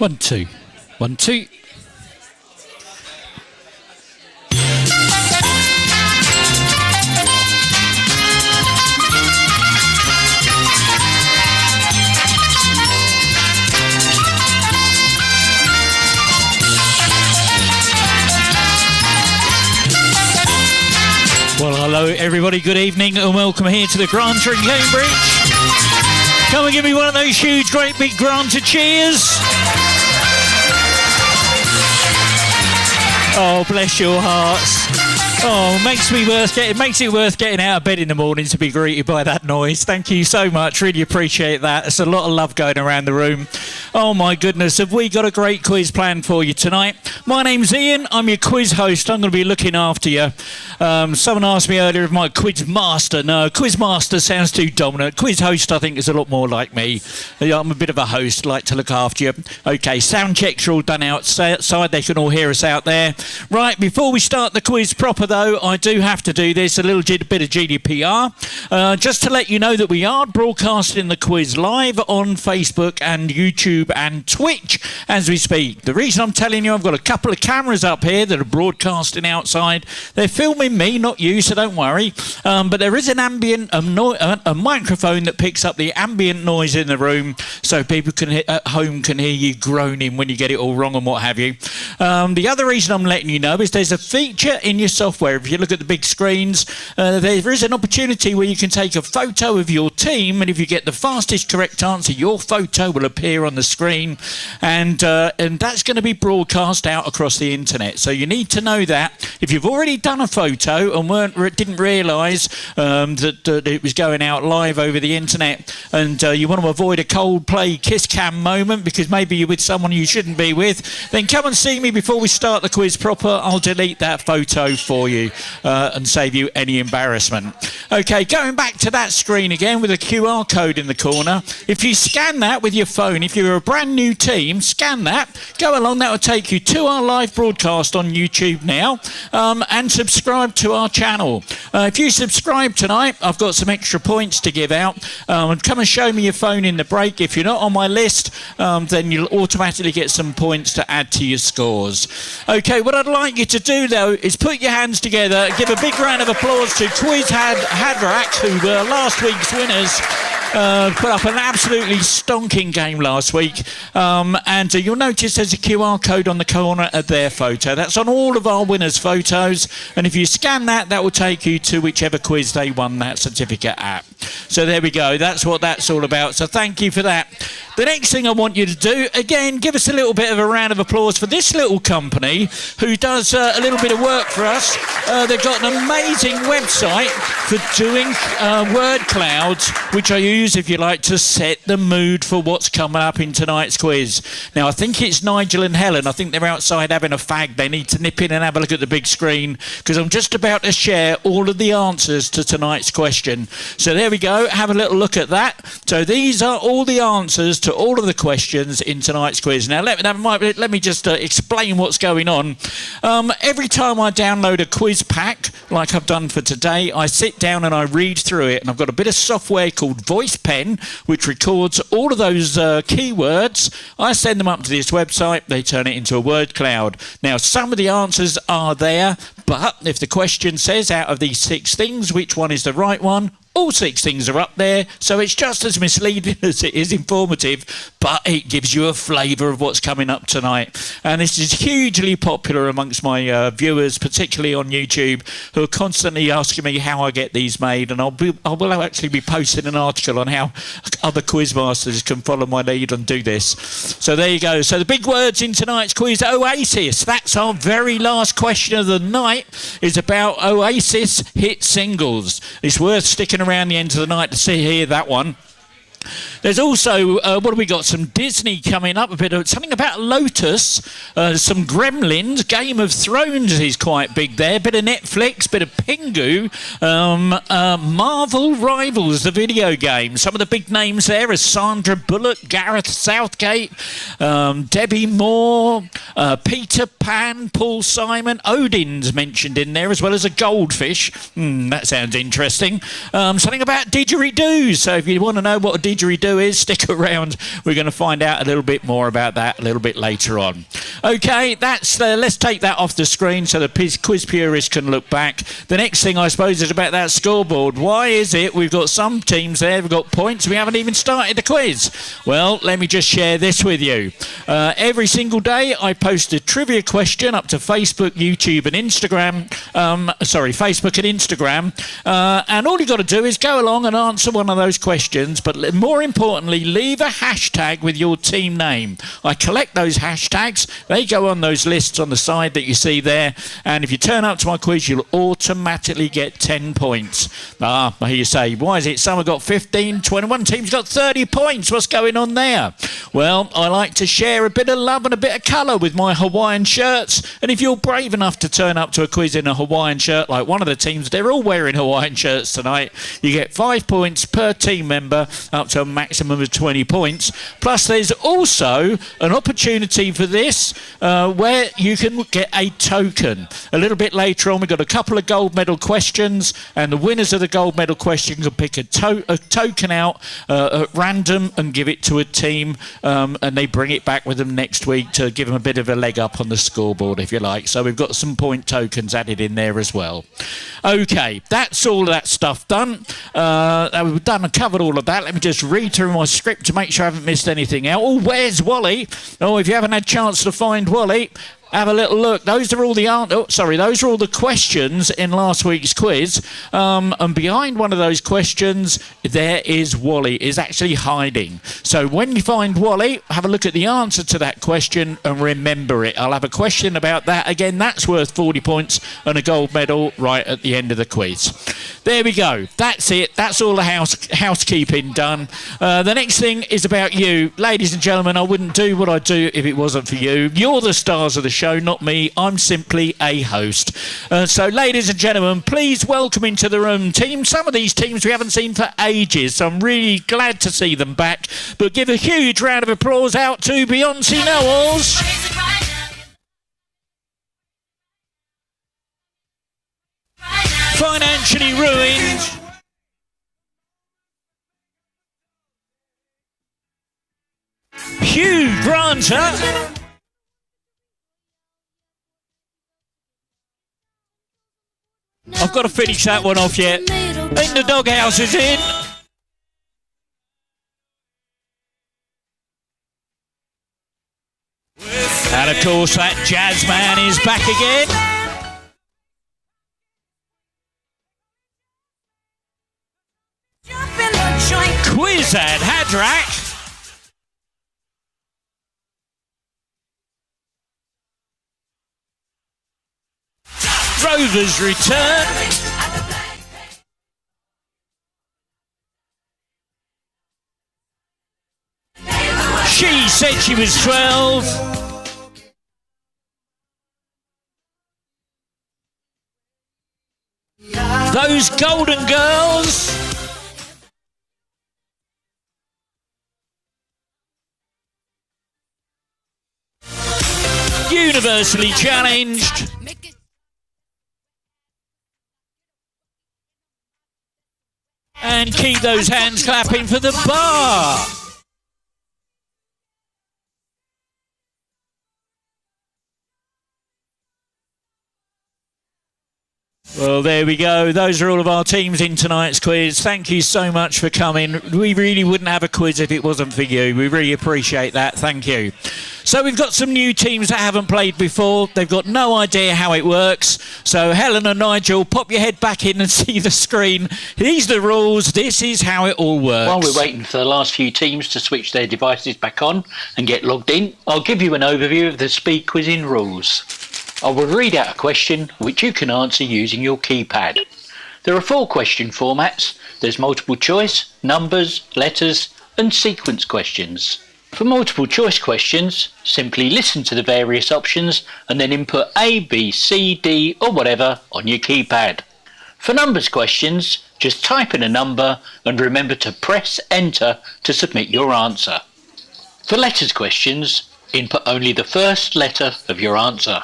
1, 2. 1, 2. Well, hello everybody, good evening and welcome here to the Granta in Cambridge. Come and give me one of those huge, great big Granta cheers. Oh, bless your hearts. Oh, makes it worth getting out of bed in the morning to be greeted by that noise. Thank you so much. Really appreciate that. There's a lot of love going around the room. Oh my goodness, have we got a great quiz planned for you tonight? My name's Ian. I'm your quiz host. I'm going to be looking after you. Someone asked me earlier if my quiz master. No, quiz master sounds too dominant. Quiz host, I think, is a lot more like me. I'm a bit of a host, like to look after you. Okay, sound checks are all done outside. They can all hear us out there. Right, before we start the quiz proper, though, I do have to do this, a little bit of GDPR. Just to let you know that we are broadcasting the quiz live on Facebook and YouTube and Twitch as we speak. The reason I'm telling you, I've got a couple of cameras up here that are broadcasting outside. They're filming me, not you, so don't worry. But there is an a microphone that picks up the ambient noise in the room, so people at home can hear you groaning when you get it all wrong and what have you. The other reason I'm letting you know is there's a feature in your software. If you look at the big screens, there is an opportunity where you can take a photo of your team, and if you get the fastest correct answer, your photo will appear on the screen, and that's going to be broadcast out across the internet. So you need to know that. If you've already done a photo and didn't realise that it was going out live over the internet, and you want to avoid a Coldplay kiss cam moment because maybe you're with someone you shouldn't be with, then come and see me before we start the quiz proper. I'll delete that photo for you and save you any embarrassment. Okay, going back to that screen again with a QR code in the corner. If you scan that with your phone, if you're a brand new team, scan that, go along, that will take you to our live broadcast on YouTube now, and subscribe to our channel. If you subscribe tonight, I've got some extra points to give out. Come and show me your phone in the break. If you're not on my list, then you'll automatically get some points to add to your scores. Okay, what I'd like you to do though is put your hands together, give a big round of applause to QuizatzHaderach, who were last week's winners. Put up an absolutely stonking game last week, and you'll notice there's a QR code on the corner of their photo. That's on all of our winners' photos, and if you scan that, that will take you to whichever quiz they won that certificate at. So there we go, that's what that's all about, so thank you for that. The next thing I want you to do, again, give us a little bit of a round of applause for this little company who does a little bit of work for us. They've got an amazing website for doing Wordcloud, which I use, if you like, to set the mood for what's coming up in tonight's quiz. Now, I think it's Nigel and Helen. I think they're outside having a fag. They need to nip in and have a look at the big screen because I'm just about to share all of the answers to tonight's question. So there we go. Have a little look at that. So these are all the answers to all of the questions in tonight's quiz. Now, let me just explain what's going on. Every time I download a quiz pack, like I've done for today, I sit down and I read through it, and I've got a bit of software called Voice Pen, which records all of those keywords. I send them up to this website. They turn it into a word cloud. Now, some of the answers are there, but if the question says out of these 6 things, which one is the right one, all 6 things are up there, so it's just as misleading as it is informative, but it gives you a flavour of what's coming up tonight. And this is hugely popular amongst my viewers, particularly on YouTube, who are constantly asking me how I get these made, and I will actually be posting an article on how other quizmasters can follow my lead and do this. So there you go. So the big words in tonight's quiz, Oasis. That's our very last question of the night, is about Oasis hit singles. It's worth sticking around the end of the night to hear that one. There's also, what have we got? Some Disney coming up, a bit of something about Lotus, some Gremlins, Game of Thrones is quite big there, bit of Netflix, bit of Pingu, Marvel Rivals, the video game. Some of the big names there are Sandra Bullock, Gareth Southgate, Debbie Moore, Peter Pan, Paul Simon, Odin's mentioned in there, as well as a goldfish. That sounds interesting. Something about didgeridoo, so if you want to know what a didgeridoo is, stick around. We're going to find out a little bit more about that a little bit later on. Okay, that's let's take that off the screen so the quiz purists can look back. The next thing, I suppose, is about that scoreboard. Why is it we've got some teams there, we've got points, we haven't even started the quiz? Well, let me just share this with you. Every single day, I post a trivia question up to Facebook, YouTube and Instagram. Facebook and Instagram. And all you've got to do is go along and answer one of those questions, but more importantly, leave a hashtag with your team name. I collect those hashtags. They go on those lists on the side that you see there, and if you turn up to my quiz, you'll automatically get 10 points. Here you say, why is it some have got 15, 21 teams got 30 points? What's going on there? Well, I like to share a bit of love and a bit of colour with my Hawaiian shirts, and if you're brave enough to turn up to a quiz in a Hawaiian shirt, like one of the teams, they're all wearing Hawaiian shirts tonight, you get 5 points per team member, up to a maximum of 20 points. Plus, there's also an opportunity for this where you can get a token. A little bit later on, we've got a couple of gold medal questions, and the winners of the gold medal question can pick a token out at random and give it to a team, and they bring it back with them next week to give them a bit of a leg up on the scoreboard, if you like. So we've got some point tokens added in there as well. Okay, that's all of that stuff done. We've done and covered all of that. Let me just read through my script to make sure I haven't missed anything out. Oh, where's Wally? Oh, if you haven't had a chance to find Wally, have a little look. Those are all the questions in last week's quiz. And behind one of those questions, there is Wally. Is actually hiding. So when you find Wally, have a look at the answer to that question and remember it. I'll have a question about that. Again, that's worth 40 points and a gold medal right at the end of the quiz. There we go. That's it. That's all the housekeeping done. The next thing is about you. Ladies and gentlemen, I wouldn't do what I do if it wasn't for you. You're the stars of the show, not me. I'm simply a host. So, ladies and gentlemen, please welcome into the room teams. Some of these teams we haven't seen for ages, so I'm really glad to see them back. But give a huge round of applause out to Beyonce Knowles. Financially ruined. Hugh Granta. I've got to finish that one off yet. In the doghouse is in. And of course that jazz man is back again. QuizatzHaderach. Rover's return. She said she was 12. Those golden girls. Universally challenged. And keep those hands clapping for the bar. Well, there we go. Those are all of our teams in tonight's quiz. Thank you so much for coming. We really wouldn't have a quiz if it wasn't for you. We really appreciate that. Thank you. So we've got some new teams that haven't played before. They've got no idea how it works. So Helen and Nigel, pop your head back in and see the screen. These are the rules. This is how it all works. While we're waiting for the last few teams to switch their devices back on and get logged in, I'll give you an overview of the speed quizzing rules. I will read out a question which you can answer using your keypad. There are 4 question formats. There's multiple choice, numbers, letters and sequence questions. For multiple choice questions, simply listen to the various options and then input A, B, C, D or whatever on your keypad. For numbers questions, just type in a number and remember to press enter to submit your answer. For letters questions, input only the first letter of your answer.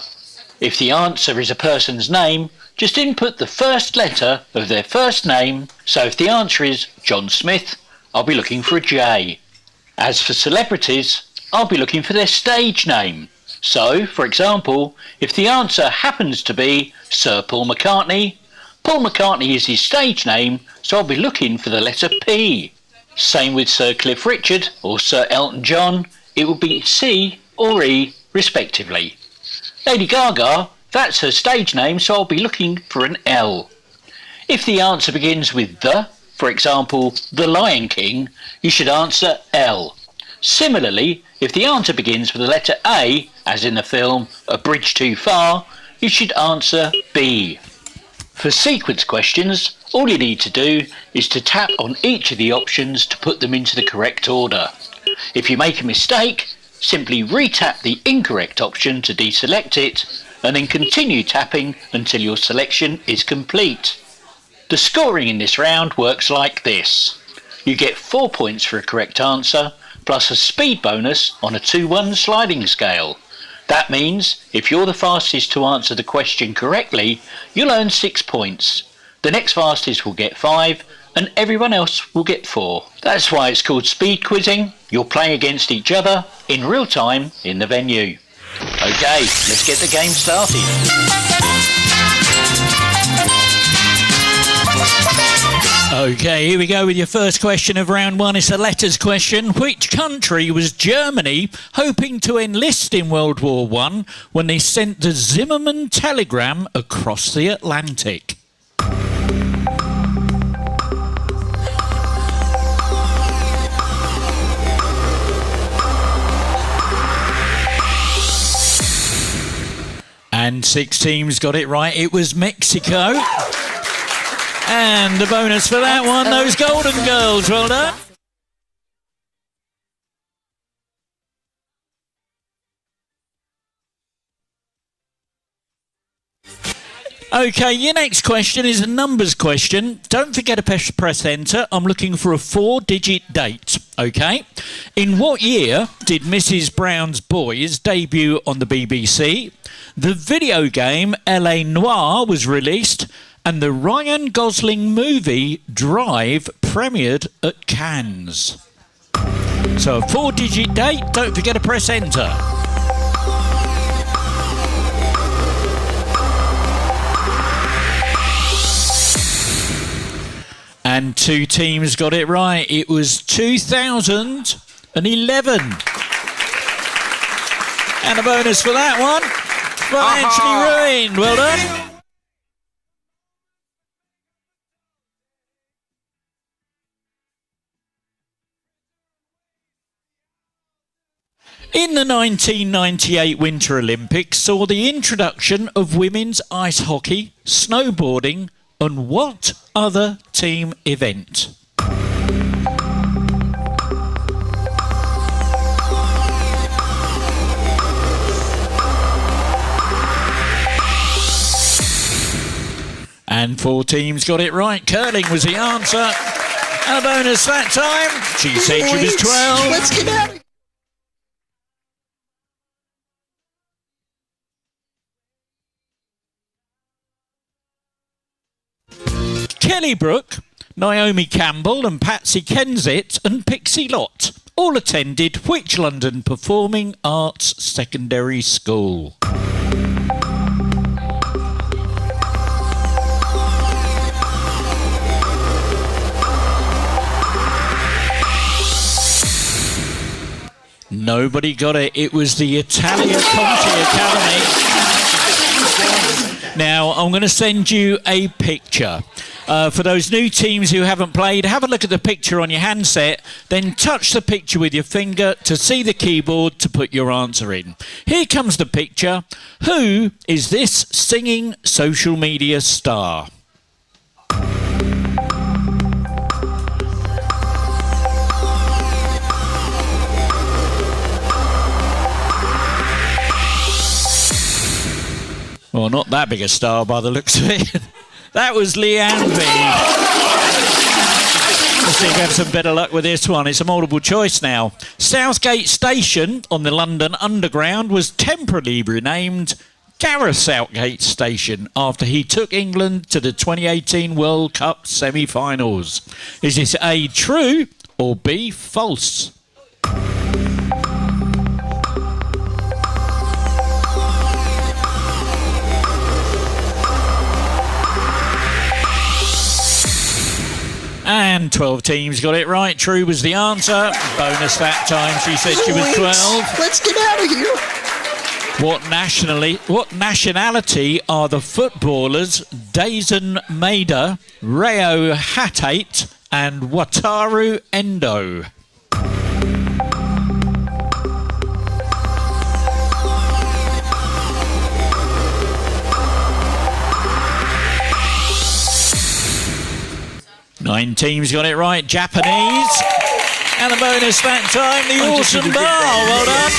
If the answer is a person's name, just input the first letter of their first name. So if the answer is John Smith, I'll be looking for a J. As for celebrities, I'll be looking for their stage name. So, for example, if the answer happens to be Sir Paul McCartney is his stage name, so I'll be looking for the letter P. Same with Sir Cliff Richard or Sir Elton John, it will be C or E respectively. Lady Gaga, that's her stage name, so I'll be looking for an L. If the answer begins with the, for example, The Lion King, you should answer L. Similarly, if the answer begins with the letter A, as in the film A Bridge Too Far, you should answer B. For sequence questions, all you need to do is to tap on each of the options to put them into the correct order. If you make a mistake, simply re-tap the incorrect option to deselect it, and then continue tapping until your selection is complete. The scoring in this round works like this. You get 4 points for a correct answer, plus a speed bonus on a 2-1 sliding scale. That means if you're the fastest to answer the question correctly, you'll earn 6 points. The next fastest will get 5, and everyone else will get 4. That's why it's called speed quizzing. You'll play against each other in real time in the venue. Okay, let's get the game started. Okay, here we go with your first question of round one. It's a letters question. Which country was Germany hoping to enlist in World War I when they sent the Zimmermann telegram across the Atlantic? And 6 teams got it right. It was Mexico. And the bonus for that one, those Golden Girls. Well done. Okay, your next question is a numbers question. Don't forget to press enter. I'm looking for a 4-digit date. Okay. In what year did Mrs. Brown's Boys debut on the BBC? The video game L.A. Noire was released, and the Ryan Gosling movie Drive premiered at Cannes. So a 4-digit date, don't forget to press enter. And 2 teams got it right. It was 2011. And a bonus for that one. Financially ruined. Well done. In the 1998 Winter Olympics saw the introduction of women's ice hockey, snowboarding, and what other team event? And 4 teams got it right. Curling was the answer. A bonus that time. She said she was 12. Let's get out of here. Kelly Brook, Naomi Campbell and Patsy Kensit and Pixie Lott all attended which London Performing Arts secondary school? Nobody got it. It was the Italia Conti Academy. Now, I'm going to send you a picture. For those new teams who haven't played, have a look at the picture on your handset, then touch the picture with your finger to see the keyboard to put your answer in. Here comes the picture. Who is this singing social media star? Well, not that big a star by the looks of it. That was Leanne B. Let's see if we have some better luck with this one. It's a multiple choice now. Southgate Station on the London Underground was temporarily renamed Gareth Southgate Station after he took England to the 2018 World Cup semi-finals. Is this A, true, or B, false? And 12 teams got it right. True was the answer. Bonus that time. She said she was 12. Let's get out of here. What nationality are the footballers Dazen Maida, Reo Hatate and Wataru Endo? Nine teams got it right. Japanese. And a bonus that time, the awesome bar. Well done.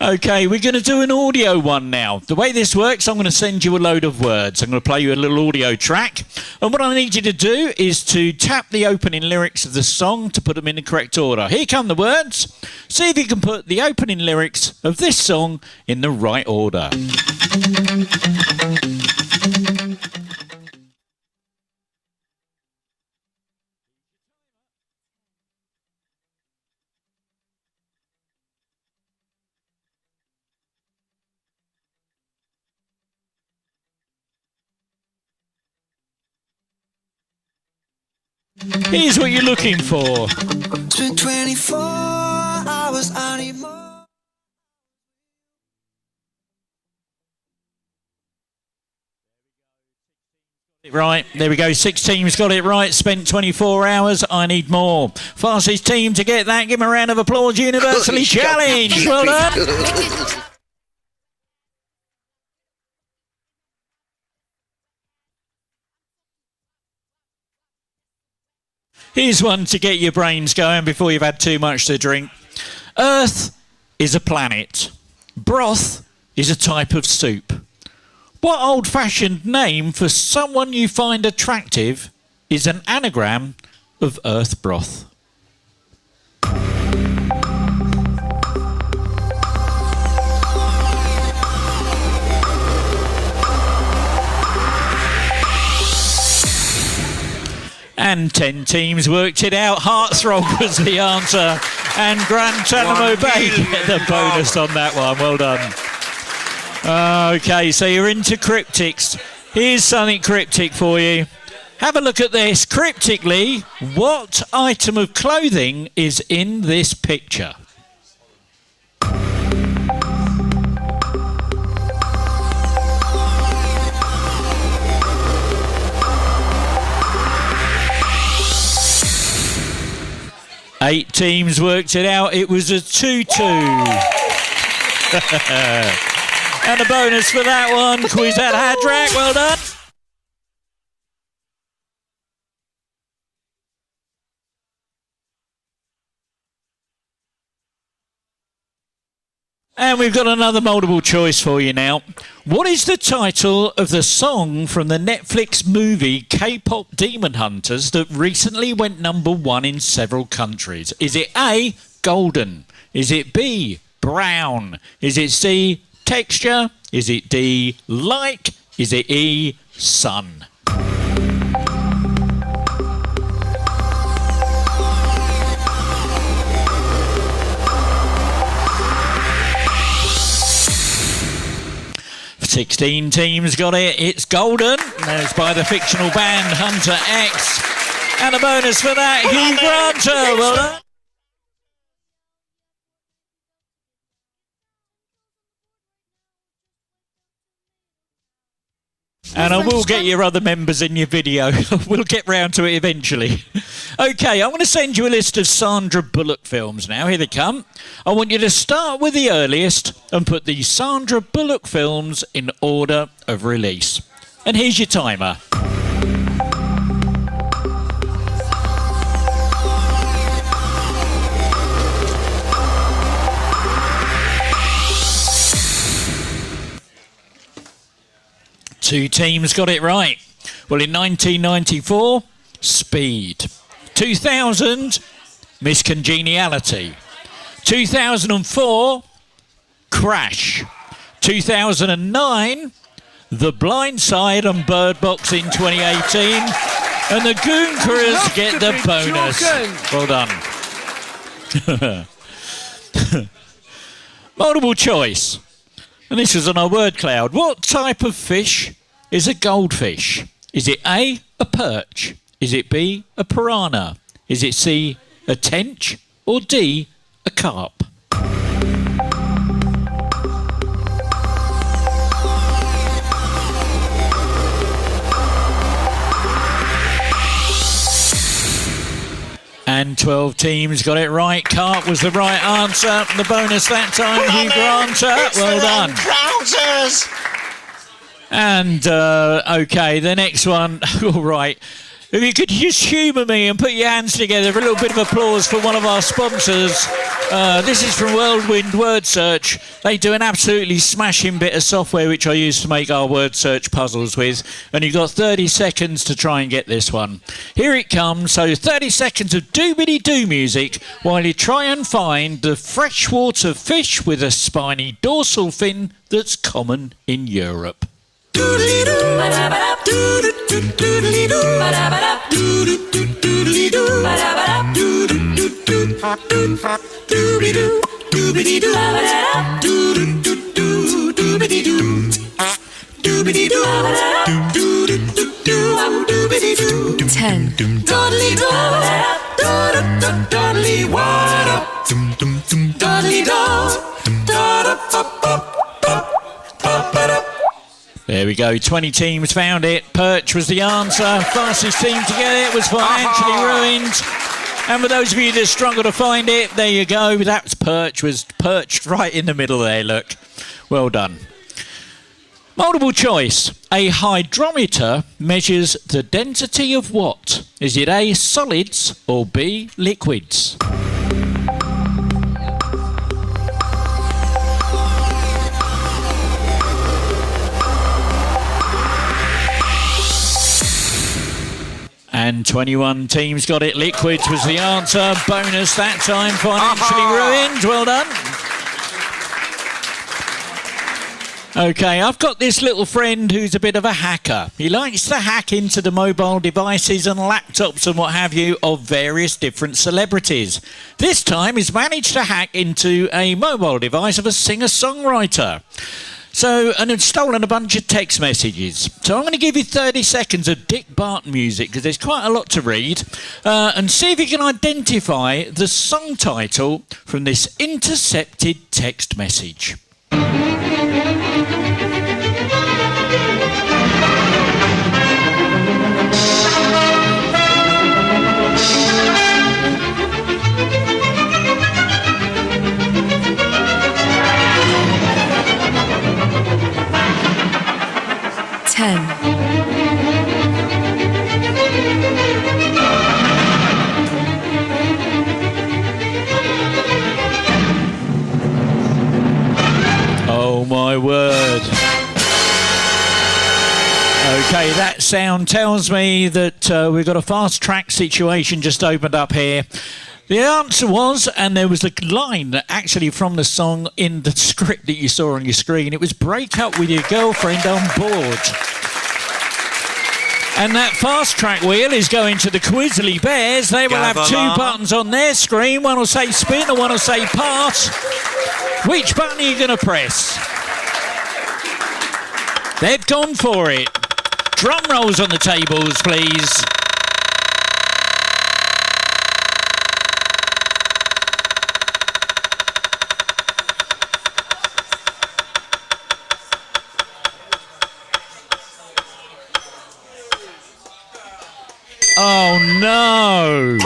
Okay, we're going to do an audio one now. The way this works, I'm going to send you a load of words. I'm going to play you a little audio track. And what I need you to do is to tap the opening lyrics of the song to put them in the correct order. Here come the words. See if you can put the opening lyrics of this song in the right order. Here's what you're looking for. It's been 24 hours, I need more. Right, there we go. 6 teams got it right. Spent 24 hours. I need more. Fastest team to get that. Give them a round of applause. Universally challenged. Well done. Here's one to get your brains going before you've had too much to drink. Earth is a planet. Broth is a type of soup. What old-fashioned name for someone you find attractive is an anagram of earth broth? And 10 teams worked it out. Heartthrob was the answer. And Granta Bay get the bonus on that one. Well done. Okay, so you're into cryptics. Here's something cryptic for you. Have a look at this. Cryptically, what item of clothing is in this picture? Eight teams worked it out. It was a 2-2. And a bonus for that one. QuizatzHaderach. Well done. And we've got another multiple choice for you now. What is the title of the song from the Netflix movie K-pop Demon Hunters that recently went #1 in several countries? Is it A, Golden? Is it B, Brown? Is it C, Texture? Is it D, Like? Is it E, Sun? Sixteen teams got it. It's Golden. That's by the fictional band Hunter X. And a bonus for that, Hugh Granta. Well done. And I will get your other members in your video. We'll get round to it eventually. Okay, I'm going to send you a list of Sandra Bullock films now. Here they come. I want you to start with the earliest and put the Sandra Bullock films in order of release. And here's your timer. Two teams got it right. Well, in 1994, Speed. 2000, Miss Congeniality. 2004, Crash. 2009, The Blind Side on Bird Box in 2018, and the Goon Crews get the bonus. Well done. Multiple choice. And this was on our word cloud. What type of fish is a goldfish? Is it A, a perch? Is it B, a piranha? Is it C, a tench? Or D, a carp? And 12 teams got it right. Carp was the right answer. The bonus that time, Hugh Granta. Well done. And, OK, the next one. All right. If you could just humour me and put your hands together for a little bit of applause for one of our sponsors. This is from Whirlwind Wordsearch. They do an absolutely smashing bit of software which I use to make our word search puzzles with. And you've got 30 seconds to try and get this one. Here it comes. So 30 seconds of doobity-doo music while you try and find the freshwater fish with a spiny dorsal fin that's common in Europe. There we go, 20 teams found it. Perch was the answer. Fastest team to get it was financially ruined. And for those of you that struggle to find it, there you go. That's perch, was perched right in the middle there, look. Well done. Multiple choice. A hydrometer measures the density of what? Is it A, solids, or B, liquids? And 21 teams got it. Liquids was the answer. Bonus that time. Financially ruined. Well done. OK, I've got this little friend who's a bit of a hacker. He likes to hack into the mobile devices and laptops and what have you of various different celebrities. This time he's managed to hack into a mobile device of a singer-songwriter. And had stolen a bunch of text messages. So I'm going to give you 30 seconds of Dick Barton music, because there's quite a lot to read, and see if you can identify the song title from this intercepted text message. Oh my word. Okay, that sound tells me that we've got a fast track situation just opened up here. The answer was, and there was a line actually from the song in the script that you saw on your screen, it was break up with your girlfriend on board. And that fast track wheel is going to the Quizzly Bears. They will have two buttons on their screen. One will say spin and one will say pass. Which button are you going to press? They've gone for it. Drum rolls on the tables, please. Oh, no.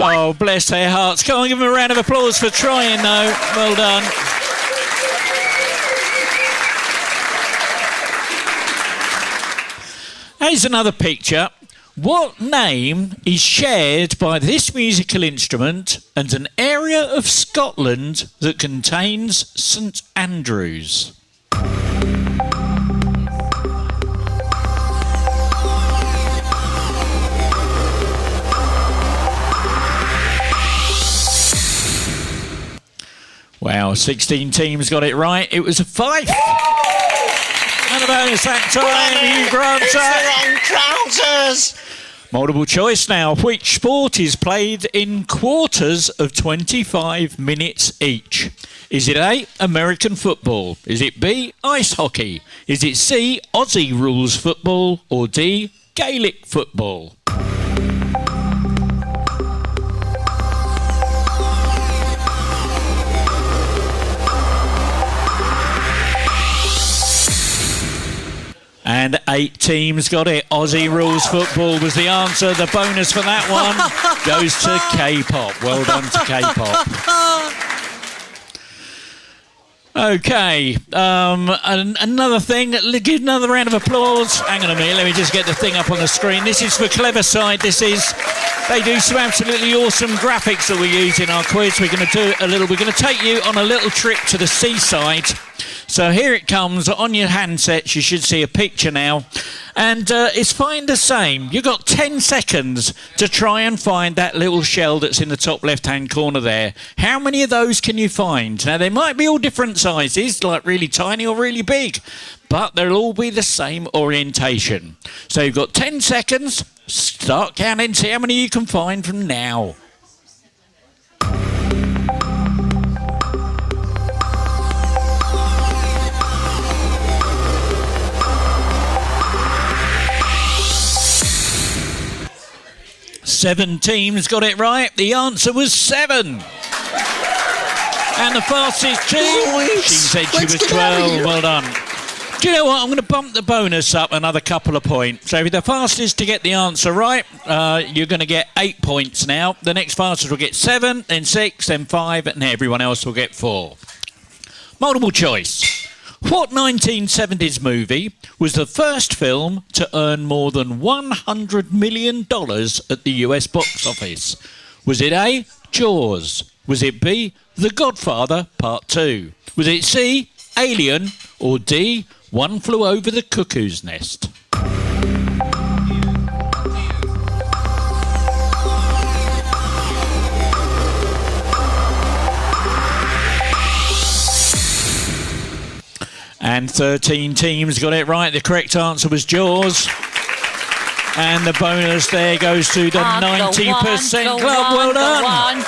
Oh, bless their hearts. Come on, give them a round of applause for trying, though. Well done. Here's another picture. What name is shared by this musical instrument and an area of Scotland that contains St Andrews? Wow, 16 teams got it right. It was a 5. And a bonus that time, you Granta. Trousers. Multiple choice now. Which sport is played in quarters of 25 minutes each? Is it A, American football? Is it B, ice hockey? Is it C, Aussie rules football? Or D, Gaelic football? And 8 teams got it. Aussie rules football was the answer. The bonus for that one goes to K-pop. Well done to K-pop. Okay, another thing, give another round of applause. Hang on a minute, let me just get the thing up on the screen. This is for Cleverside. They do some absolutely awesome graphics that we use in our quiz. We're going to take you on a little trip to the seaside. So here it comes on your handsets. You should see a picture now. And it's find the same. You've got 10 seconds to try and find that little shell that's in the top left-hand corner there. How many of those can you find? Now, they might be all different sizes, like really tiny or really big, but they'll all be the same orientation. So you've got 10 seconds. Start counting. See how many you can find from now. Seven teams got it right. The answer was 7. And the fastest team, she said she was 12. Well done. Do you know what? I'm going to bump the bonus up another couple of points. So if the fastest to get the answer right, you're going to get 8 points now. The next fastest will get 7, then 6, then 5, and everyone else will get 4. Multiple choice. What 1970s movie was the first film to earn more than $100 million at the US box office? Was it A, Jaws? Was it B, The Godfather Part 2? Was it C, Alien? Or D, One Flew Over the Cuckoo's Nest? And 13 teams got it right. The correct answer was Jaws. And the bonus there goes to the 90% club. Well done.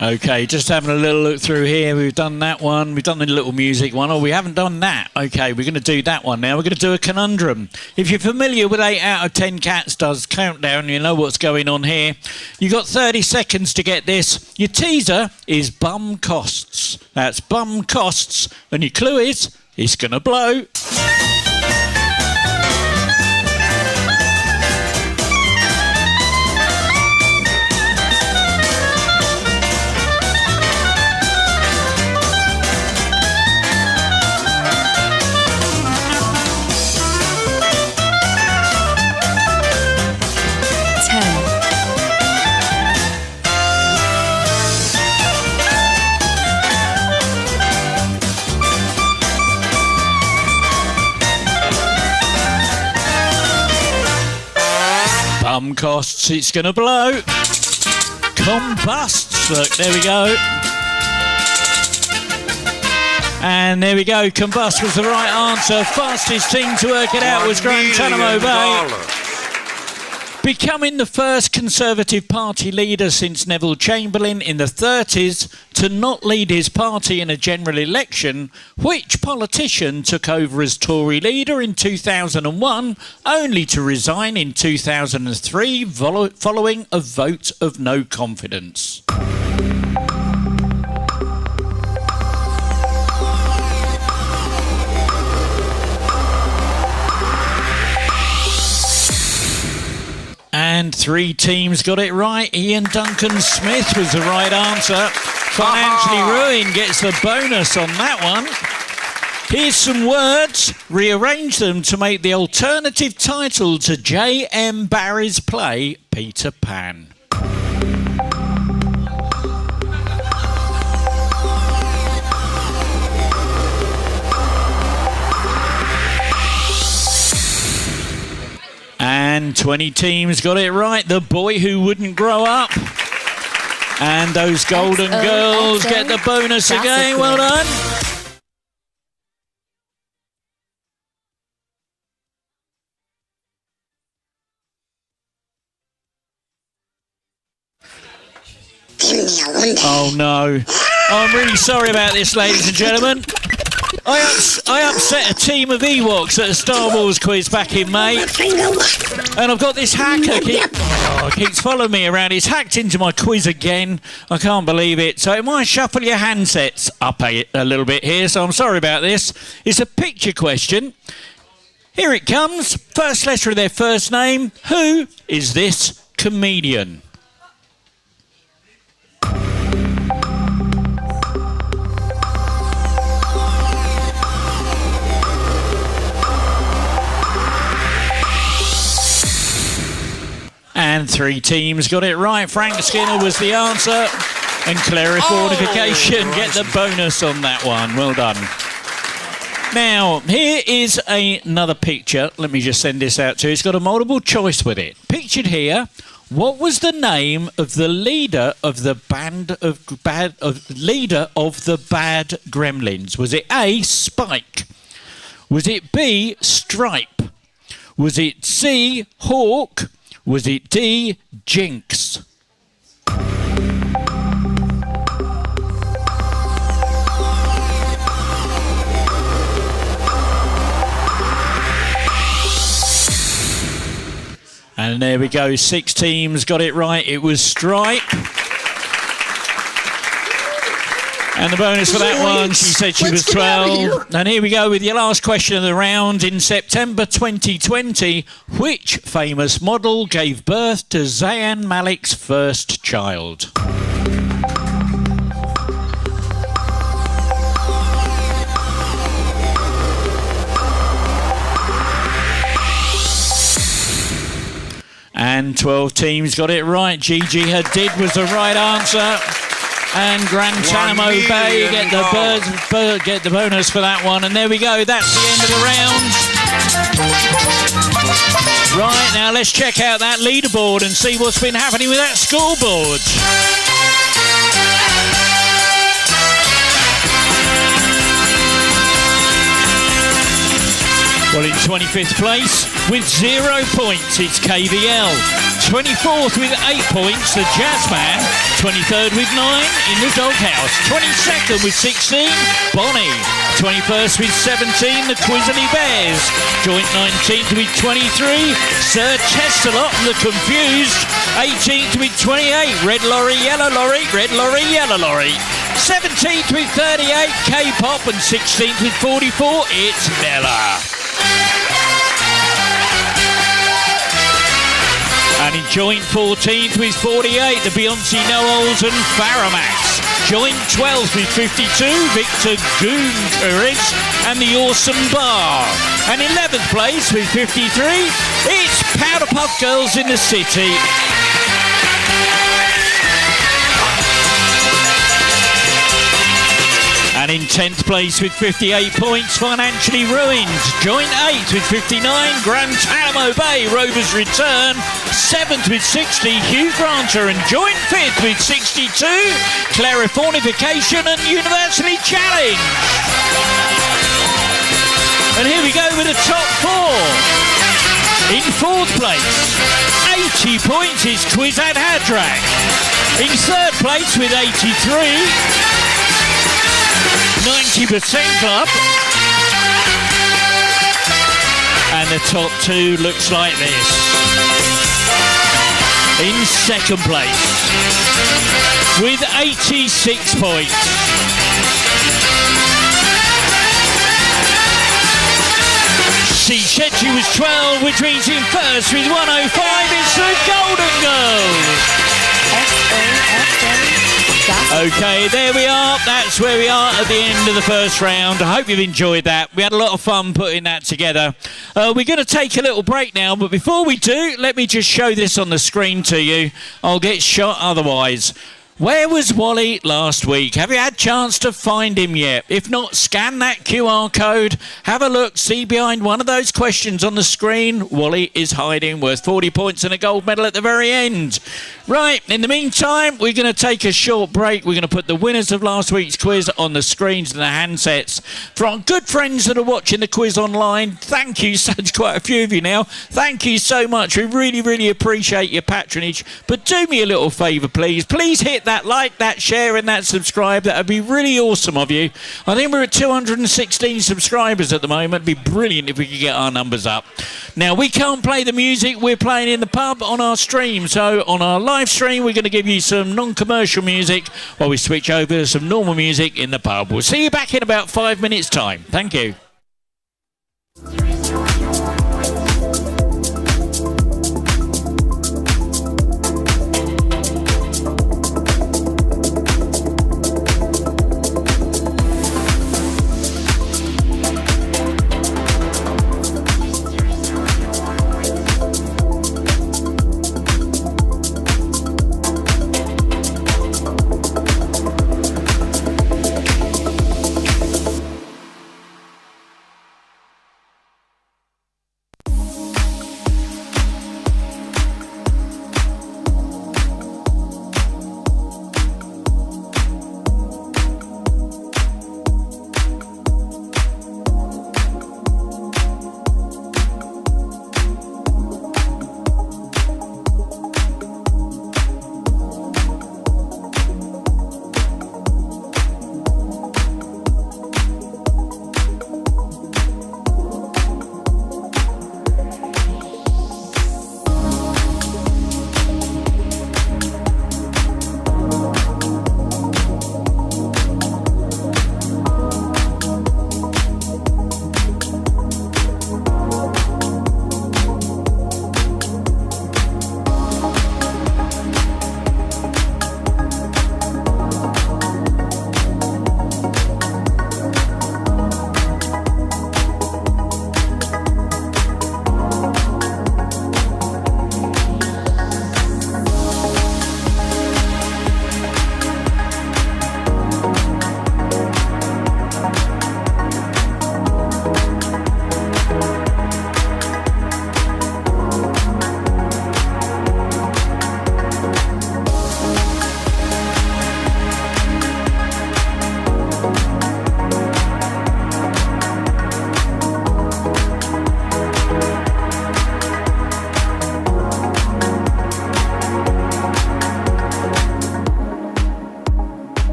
Okay, just having a little look through here. We've done that one. We've done the little music one. Oh, we haven't done that. Okay, we're going to do that one now. We're going to do a conundrum. If you're familiar with 8 out of 10 Cats Does Countdown, you know what's going on here. You've got 30 seconds to get this. Your teaser is bum costs. That's bum costs. And your clue is, it's going to blow. Bum costs, it's going to blow. Combusts, look, there we go. And there we go, combust was the right answer. Fastest team to work it out was Granta. Becoming the first Conservative Party leader since Neville Chamberlain in the 30s to not lead his party in a general election, which politician took over as Tory leader in 2001, only to resign in 2003 following a vote of no confidence? And 3 teams got it right. Ian Duncan Smith was the right answer. Financially Ruined gets the bonus on that one. Here's some words. Rearrange them to make the alternative title to J.M. Barrie's play, Peter Pan. And 20 teams got it right. The boy who wouldn't grow up. And those golden girls get the bonus again. Well done. Oh no. I'm really sorry about this, ladies and gentlemen. I upset a team of Ewoks at a Star Wars quiz back in May. And I've got this hacker keeps following me around. He's hacked into my quiz again. I can't believe it. So it might shuffle your handsets up a little bit here, so I'm sorry about this. It's a picture question. Here it comes. First letter of their first name. Who is this comedian? And 3 teams got it right. Frank Skinner was the answer. And clarification get the bonus on that one. Well done. Now, here is another picture. Let me just send this out to you. It's got a multiple choice with it. Pictured here, what was the name of the leader of the bad Gremlins? Was it A, Spike? Was it B, Stripe? Was it C, Hawk? Was it D, Jinx? And there we go, 6 teams got it right. It was Stripe. And the bonus for that one, she said she was 12. And here we go with your last question of the round. In September 2020, which famous model gave birth to Zayn Malik's first child? And 12 teams got it right. Gigi Hadid was the right answer. And Granta Bay get the bonus for that one. And there we go. That's the end of the round. Right, now let's check out that leaderboard and see what's been happening with that scoreboard. Well, in 25th place with 0 points, it's KVL. 24th with 8 points, the Jazzman. 23rd with 9 in the Doghouse. 22nd with 16, Bonnie. 21st with 17, the Quizzly Bears. Joint 19th with 23, Sir Tesselot and the Confused. 18th with 28, Red Lorry, Yellow Lorry, Red Lorry, Yellow Lorry. 17th with 38, K-Pop, and 16th with 44, it's Nella. And in joint 14th with 48, the Beyonce Knowles and Faramax. Joint 12th with 52, Victor Goonkeris and the Awesome Bar. And 11th place with 53, it's Powder Puff Girls in the City. And in 10th place with 58 points, Financially Ruined. Joint 8th with 59, Guantanamo Bay, Rovers Return. 7th with 60, Hugh Granta. And joint 5th with 62, Clarifornification and Universally Challenged. And here we go with the top 4. In 4th place, 80 points is QuizatzHaderach. In 3rd place with 83, 90% Club. And the top 2 looks like this. In 2nd place with 86 points, she said she was 12, which means in 1st with 105 it's the Golden Girls. Okay, there we are. That's where we are at the end of the first round. I hope you've enjoyed that. We had a lot of fun putting that together. We're going to take a little break now, but before we do, let me just show this on the screen to you. I'll get shot otherwise. Where was Wally last week? Have you had a chance to find him yet? If not, scan that QR code, have a look, see behind one of those questions on the screen. Wally is hiding, worth 40 points and a gold medal at the very end. Right, in the meantime, we're going to take a short break. We're going to put the winners of last week's quiz on the screens and the handsets. For our good friends that are watching the quiz online, thank you, such quite a few of you now. Thank you so much. We really, really appreciate your patronage. But do me a little favour, please. Please hit that like, that share and that subscribe. That would be really awesome of you. I think we're at 216 subscribers at the moment. It'd be brilliant if we could get our numbers up. Now, we can't play the music we're playing in the pub on our stream. So on our live stream, we're going to give you some non-commercial music while we switch over to some normal music in the pub. We'll see you back in about 5 minutes' time. Thank you.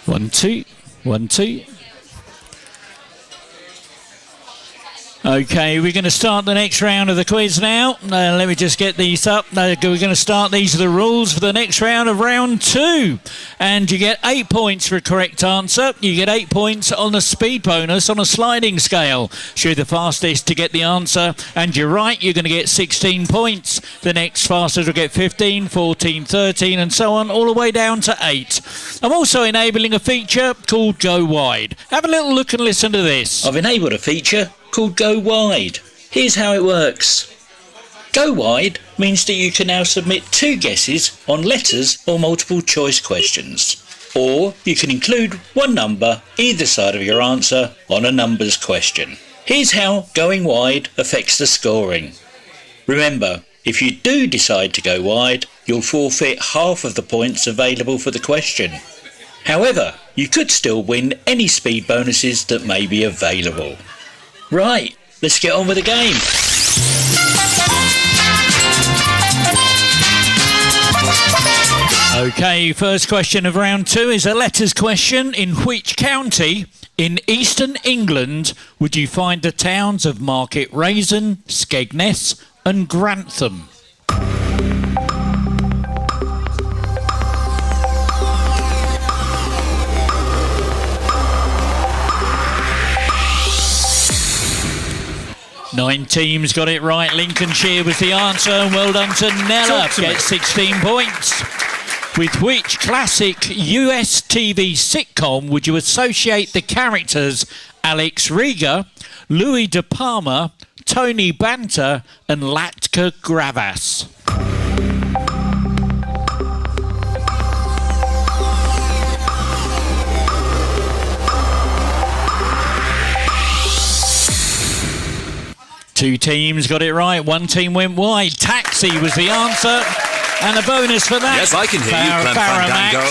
1, 2, 1, 2. Okay, we're going to start the next round of the quiz now. Let me just get these up. We're going to start. These are the rules for the next round of round 2. And you get 8 points for a correct answer. You get 8 points on a speed bonus on a sliding scale. Show the fastest to get the answer. And you're right, you're going to get 16 points. The next fastest will get 15, 14, 13, and so on, all the way down to 8. I'm also enabling a feature called Go Wide. Have a little look and listen to this. I've enabled a feature called Go Wide. Here's how it works. Go Wide means that you can now submit 2 guesses on letters or multiple choice questions. Or you can include 1 number either side of your answer on a numbers question. Here's how going wide affects the scoring. Remember, if you do decide to go wide, you'll forfeit half of the points available for the question. However, you could still win any speed bonuses that may be available. Right, let's get on with the game. Okay, first question of round 2 is a letters question. In which county in eastern England would you find the towns of Market Raisin, Skegness and Grantham? Nine teams got it right. Lincolnshire was the answer. And well done to Nella. Gets 16 points. With which classic US TV sitcom would you associate the characters Alex Riga, Louis De Palma, Tony Banter and Latka Gravas? Two teams got it right. One team went wide. Taxi was the answer. And a bonus for that. Yes, I can hear you, Clem Fandango.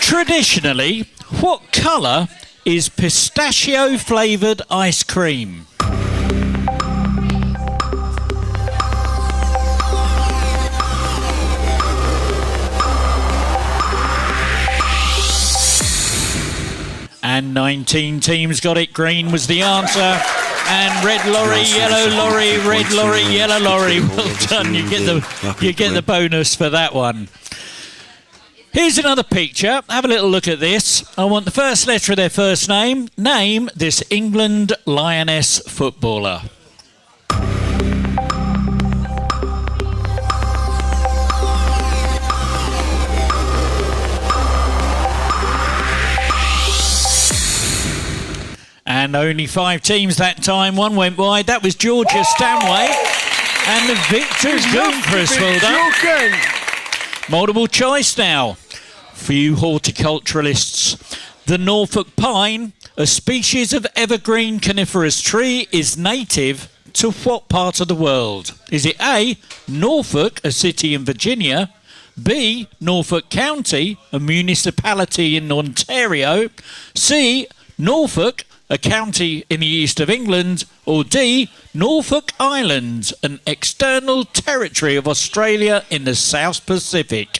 Traditionally, what colour is pistachio-flavoured ice cream? And 19 teams got it. Green was the answer. And red lorry, yellow lorry, red lorry, yellow lorry. Well done. You get the bonus for that one. Here's another picture. Have a little look at this. I want the first letter of their first name. Name this England Lioness footballer. And only 5 teams that time. One went wide. That was Georgia Stanway. And the victor's Goonchris. Well done. Multiple choice now. For you horticulturalists. The Norfolk pine, a species of evergreen coniferous tree, is native to what part of the world? Is it A, Norfolk, a city in Virginia, B, Norfolk County, a municipality in Ontario, C, Norfolk, a county in the east of England, or D, Norfolk Island, an external territory of Australia in the South Pacific?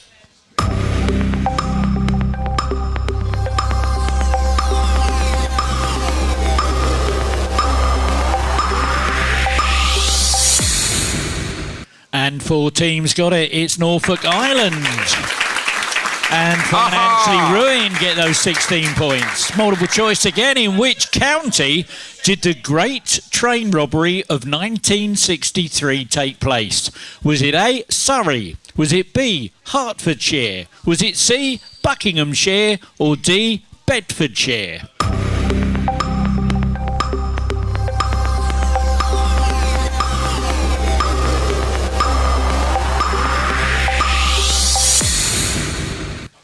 And 4 teams got it. It's Norfolk Island. And financially ruined get those 16 points. Multiple choice again. In which county did the Great Train Robbery of 1963 take place? Was it A, Surrey? Was it B, Hertfordshire? Was it C, Buckinghamshire? Or D, Bedfordshire?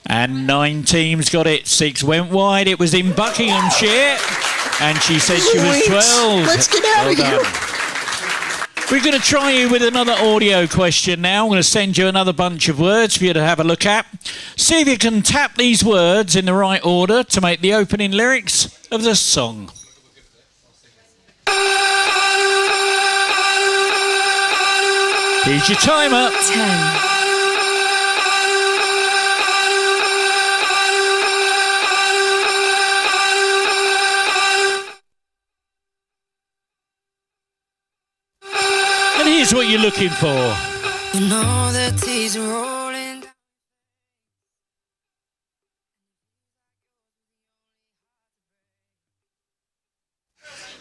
And 9 teams got it. 6 went wide. It was in Buckinghamshire. And she said she was 12. Let's get out of here. We're going to try you with another audio question now. I'm going to send you another bunch of words for you to have a look at. See if you can tap these words in the right order to make the opening lyrics of the song. Here's your timer. 10, Here's what you're looking for. You know that tears are rolling.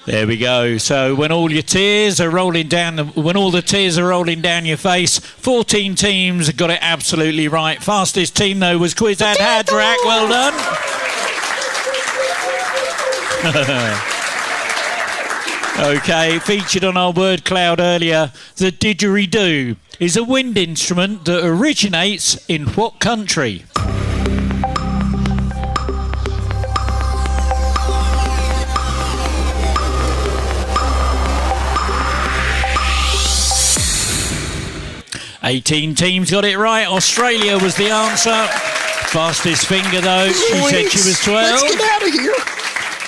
There we go. So when all your tears are rolling down, when all the tears are rolling down your face, 14 teams got it absolutely right. Fastest team though was QuizatzHaderach. Well done. Okay, featured on our Wordcloud earlier, the didgeridoo is a wind instrument that originates in what country? $18 teams got it right. Australia was the answer. Fastest finger though, she said she was 12. Let's get out of here.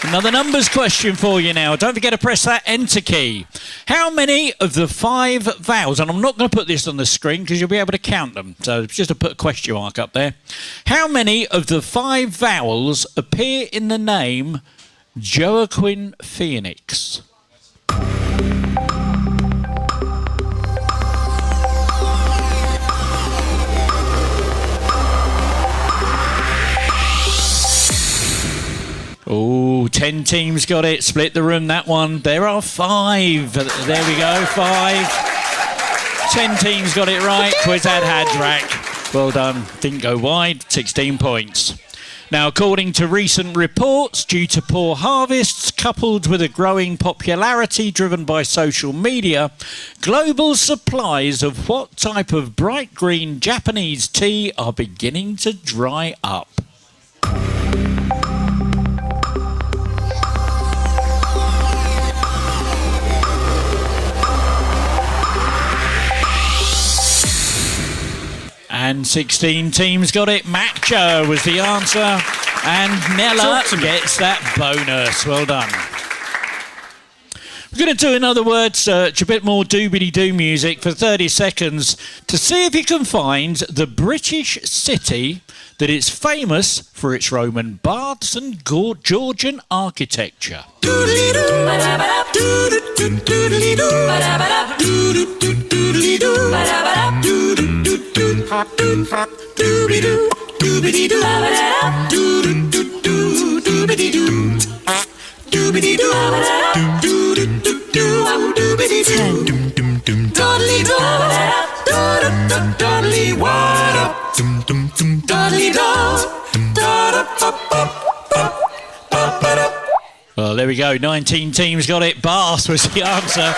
Another numbers question for you now. Don't forget to press that enter key. How many of the 5 vowels, and I'm not going to put this on the screen because you'll be able to count them, so just to put a question mark up there. How many of the 5 vowels appear in the name Joaquin Phoenix? Oh, 10 teams got it. Split the room, that one. There are 5. There we go, 5. 10 teams got it right. QuizatzHaderach. Well done. Didn't go wide. 16 points. Now, according to recent reports, due to poor harvests coupled with a growing popularity driven by social media, global supplies of what type of bright green Japanese tea are beginning to dry up? And 16 teams got it. Matcha was the answer. And Nella gets that bonus. Well done. We're going to do another word search, a bit more doobity-doo music for 30 seconds to see if you can find the British city that is famous for its Roman baths and Georgian architecture. Well, there we go. 19 teams got it. Bath was the answer.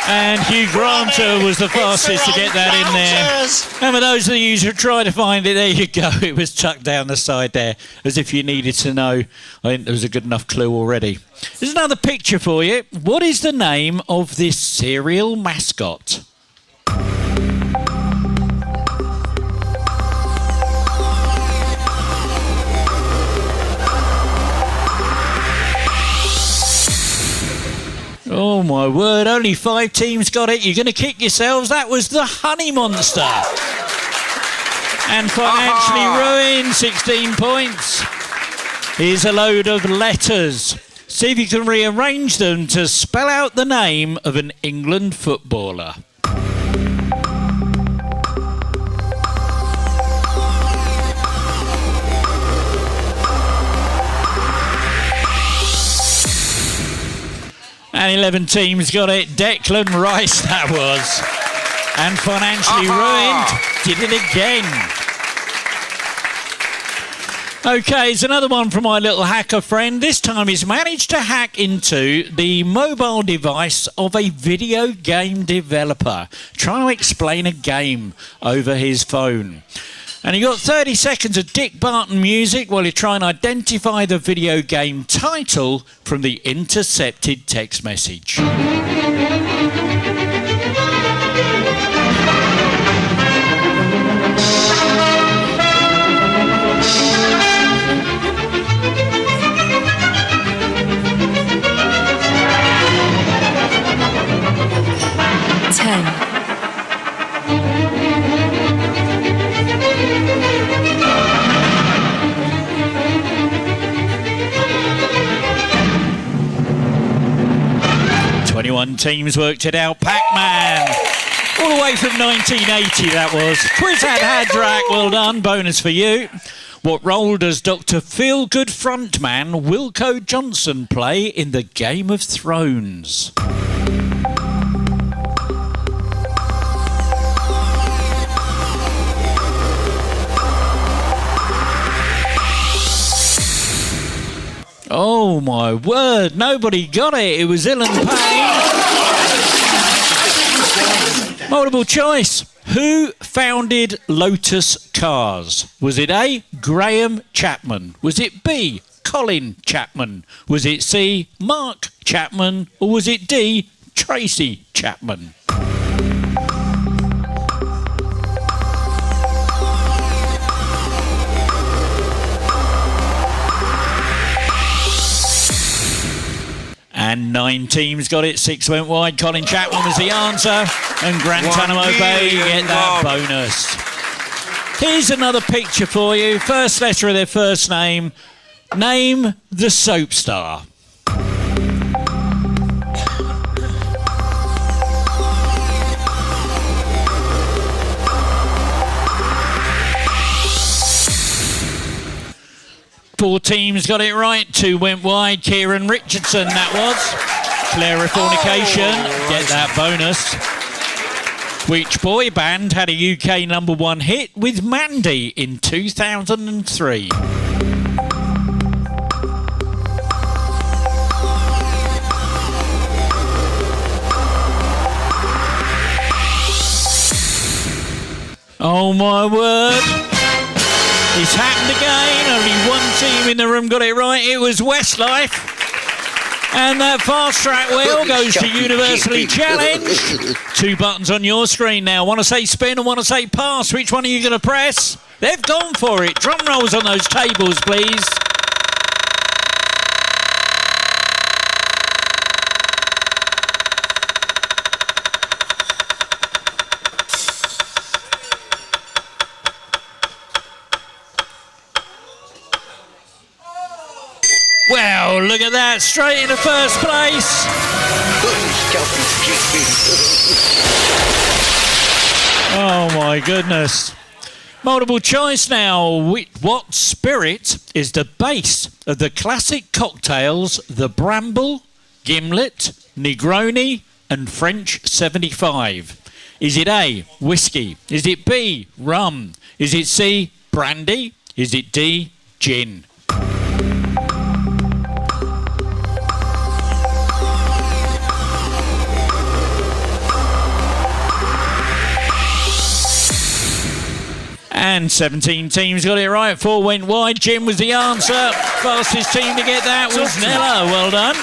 And Hugh Granta was the fastest to get that in there. And for those of you who try to find it, there you go. It was tucked down the side there, as if you needed to know. I think there was a good enough clue already. There's another picture for you. What is the name of this cereal mascot? Oh my word, only 5 teams got it. You're going to kick yourselves. That was the Honey Monster. And financially ruined, 16 points. Here's a load of letters. See if you can rearrange them to spell out the name of an England footballer. And 11 teams got it. Declan Rice, that was. And financially ruined. Did it again. Okay, it's another one from my little hacker friend. This time he's managed to hack into the mobile device of a video game developer, trying to explain a game over his phone. And you got 30 seconds of Dick Barton music while you try and identify the video game title from the intercepted text message. 21 teams worked it out. Pac-Man. All the way from 1980, that was. QuizatzHaderach, well done. Bonus for you. What role does Dr. Feelgood frontman Wilco Johnson play in the Game of Thrones? Oh my word, nobody got it. It was Ilan Payne. Multiple choice. Who founded Lotus Cars? Was it A, Graham Chapman? Was it B, Colin Chapman? Was it C, Mark Chapman? Or was it D, Tracy Chapman? And 9 teams got it, 6 went wide. Colin Chapman was the answer. And Granta get that bonus. Here's another picture for you. First letter of their first name. Name the soap star. Four teams got it right. 2 went wide. Kieran Richardson, that was. Clarifornication, get that bonus. Which boy band had a UK #1 hit with Mandy in 2003? Oh my word. It's happened again. Only one team in the room got it right. It was Westlife. And that fast track wheel goes to Universally Challenged. 2 buttons on your screen now. Want to say spin and want to say pass. Which one are you going to press? They've gone for it. Drum rolls on those tables, please. Well, look at that, straight into first place. Oh my goodness. Multiple choice now. What spirit is the base of the classic cocktails, the Bramble, Gimlet, Negroni and French 75? Is it A, whiskey? Is it B, rum? Is it C, brandy? Is it D, gin? And 17 teams got it right. 4 went wide. Jim was the answer. Fastest team to get that was Nella. Well done.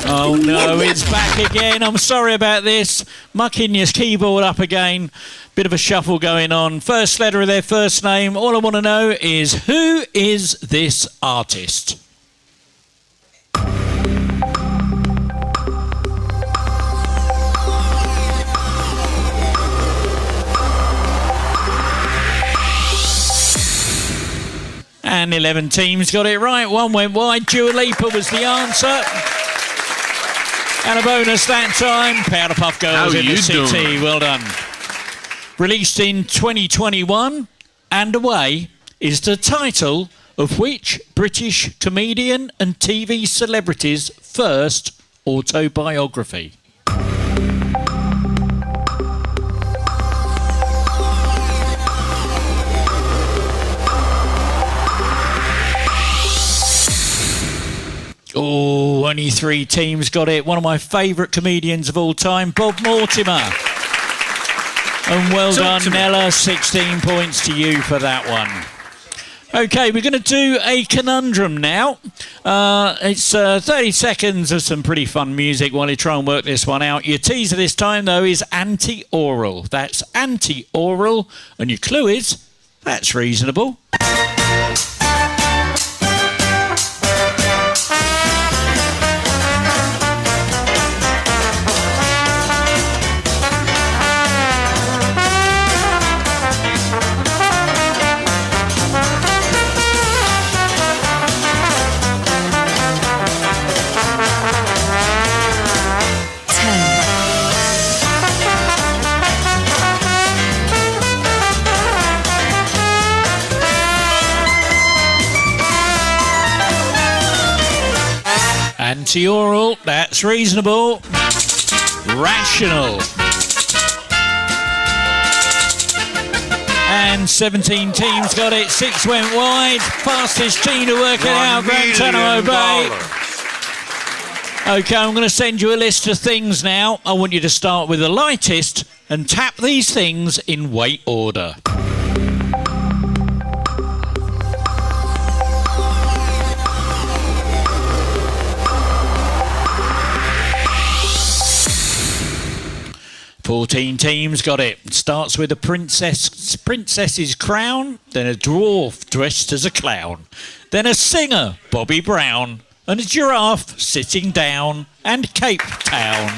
Oh no, it's back again. I'm sorry about this. Mucking your keyboard up again. Bit of a shuffle going on. First letter of their first name. All I want to know is, who is this artist? And 11 teams got it right. 1 went wide. Dua Lipa was the answer. And a bonus that time. Powder Puff Girls in the city. Well done. Released in 2021. And Away is the title of which British comedian and TV celebrity's first autobiography? Oh, only 3 teams got it. One of my favourite comedians of all time, Bob Mortimer. And well done, Nella. 16 points to you for that one. OK, we're going to do a conundrum now. It's 30 seconds of some pretty fun music while you try and work this one out. Your teaser this time, though, is anti-oral. That's anti-oral. And your clue is, that's reasonable. Anti-oral, that's reasonable. Rational. And 17 teams got it. 6 went wide. Fastest team to work it out. Granta obey. Okay, I'm going to send you a list of things now. I want you to start with the lightest and tap these things in weight order. Fourteen teams got it. Starts with a princess's crown, then a dwarf dressed as a clown, then a singer, Bobby Brown, and a giraffe sitting down, and Cape Town.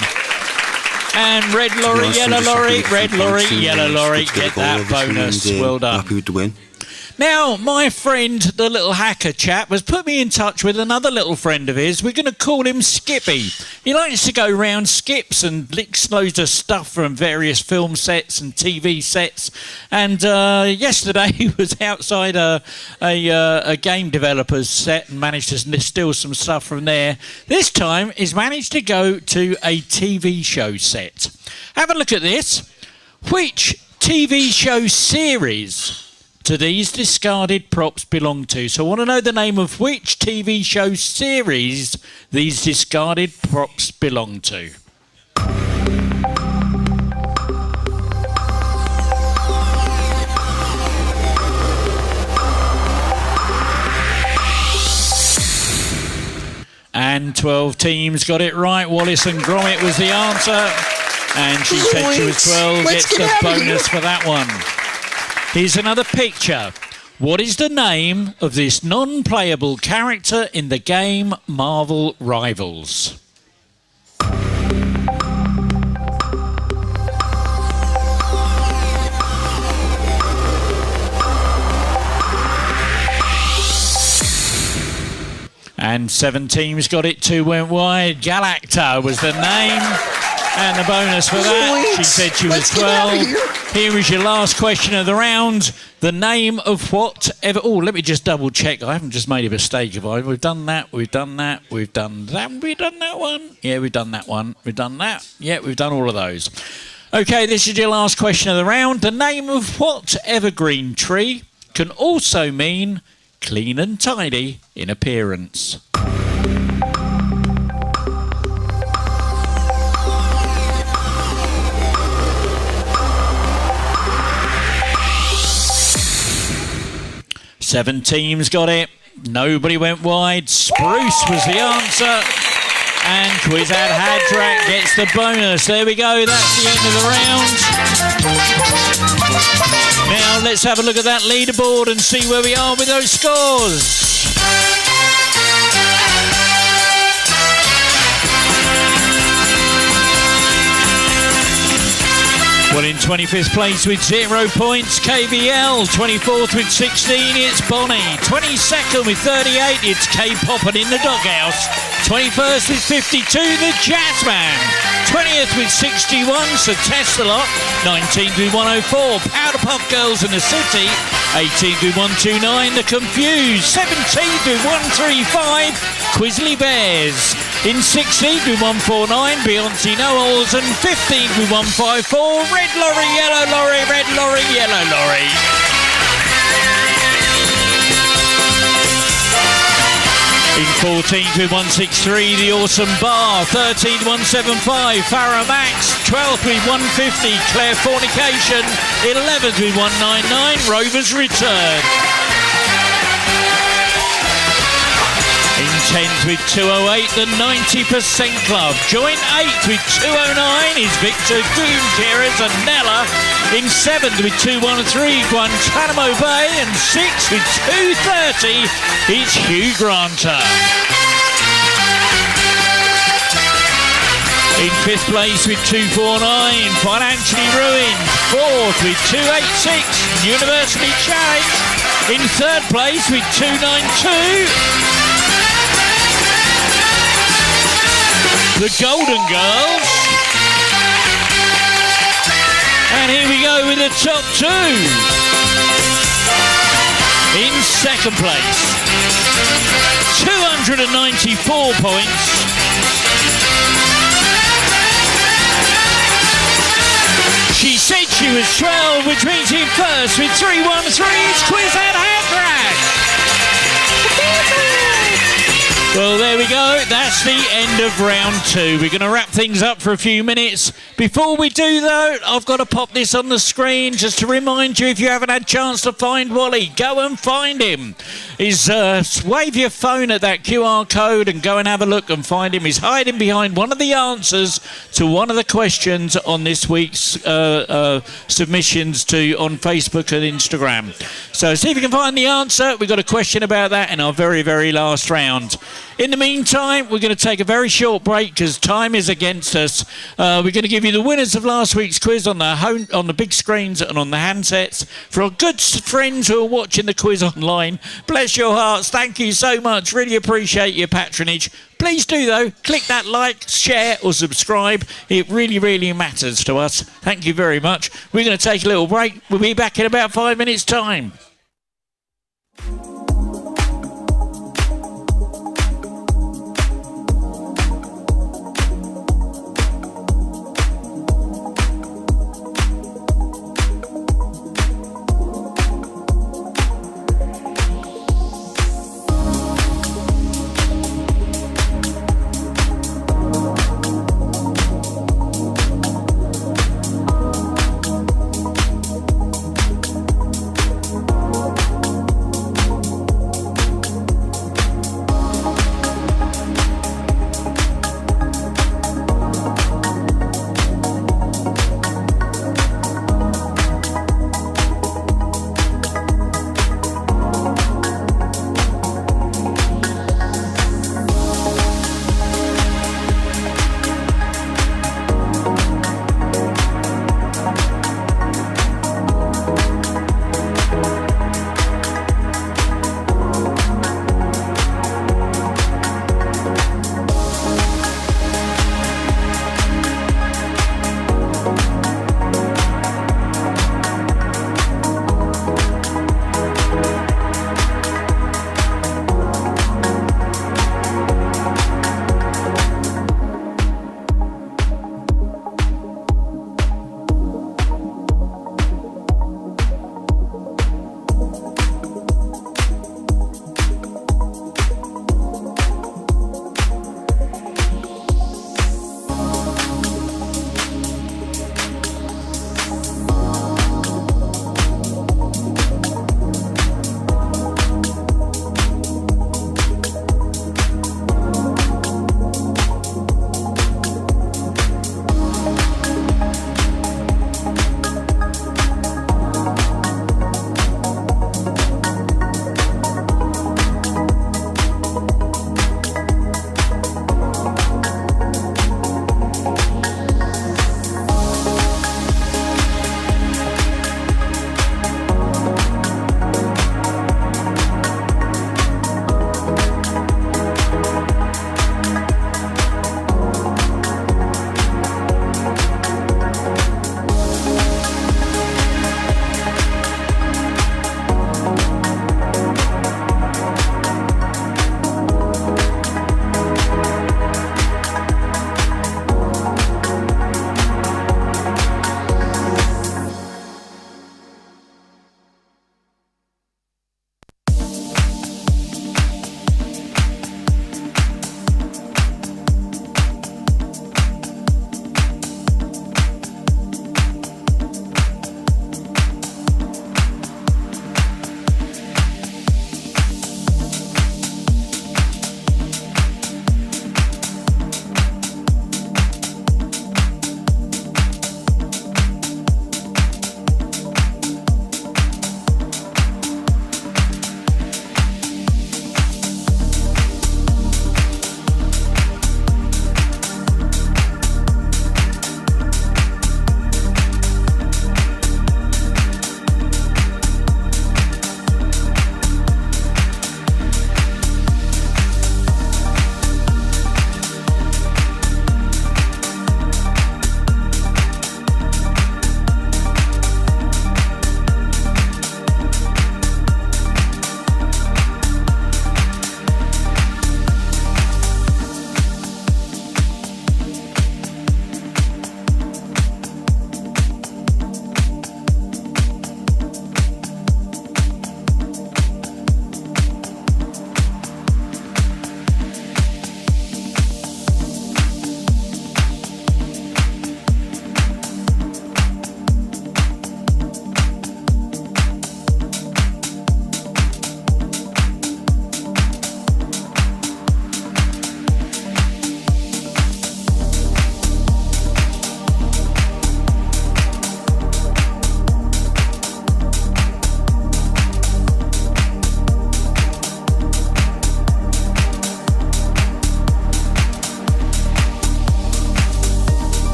And red lorry, yellow lorry, red lorry, yellow lorry. Get that bonus. Well done. Happy with the win. Now, my friend, the little hacker chap, has put me in touch with another little friend of his. We're going to call him Skippy. He likes to go round skips and licks loads of stuff from various film sets and TV sets. And yesterday he was outside a game developer's set and managed to steal some stuff from there. This time he's managed to go to a TV show set. Have a look at this. Which TV show series do these discarded props belong to? So I want to know the name of which TV show series these discarded props belong to. And 12 teams got it right. Wallace and Gromit was the answer. And she said she was 12. Gets the bonus for that one. Here's another picture. What is the name of this non-playable character in the game Marvel Rivals? And 7 teams got it, 2 went wide. Galacta was the name. And the bonus for that, she said she was 12. Here is your last question of the round. The name of whatever... Oh, let me just double check. I haven't just made a mistake, have I? We've done that, we've done that, we've done that. Have we done that one? Yeah, we've done that one. We've done that. Yeah, we've done all of those. OK, this is your last question of the round. The name of what evergreen tree can also mean clean and tidy in appearance? Seven teams got it. Nobody went wide. Spruce was the answer. And QuizatzHaderach gets the bonus. There we go. That's the end of the round. Now let's have a look at that leaderboard and see where we are with those scores. Well, in 25th place with 0 points, KVL. 24th with 16, it's Bonnie. 22nd with 38, it's K-Pop and in the Doghouse. 21st with 52, the Jazzman. 20th with 61, so Tesla. 19th with 104, Powder Puff Girls in the City. 18th with 129, the Confused. 17th with 135, Quizzly Bears. In 16th with 149, Beyonce Knowles. And 15th with 154, Red Lorry, Yellow Lorry, Red Lorry, Yellow Lorry. In 14th with 163, The Awesome Bar. 13th, 175, Farrah Max. 12th with 150, Claire Fornication. 11th with 199, Rover's Return. In 10th with 208, the 90% Club. Joint 8th with 209 is Victor Gutierrez and Nella. In 7th with 213, Guantanamo Bay. And 6th with 230, it's Hugh Granta. In 5th place with 249, Financially Ruined. 4th with 286, University Challenge. In 3rd place with 292, the Golden Girls. And here we go with the top 2. In 2nd place, 294 points. She said she was 12, which means in first with 313 is QuizatzHaderach. Well, there we go. That's the end of round 2. We're going to wrap things up for a few minutes. Before we do, though, I've got to pop this on the screen just to remind you, if you haven't had a chance to find Wally, go and find him. Wave your phone at that QR code and go and have a look and find him. He's hiding behind one of the answers to one of the questions on this week's submissions on Facebook and Instagram. So see if you can find the answer. We've got a question about that in our very, very last round. In the meantime, we're going to take a very short break because time is against us. We're going to give you the winners of last week's quiz on the big screens and on the handsets. For our good friends who are watching the quiz online, bless your hearts. Thank you so much. Really appreciate your patronage. Please do, though, click that like, share or subscribe. It really, really matters to us. Thank you very much. We're going to take a little break. We'll be back in about 5 minutes' time.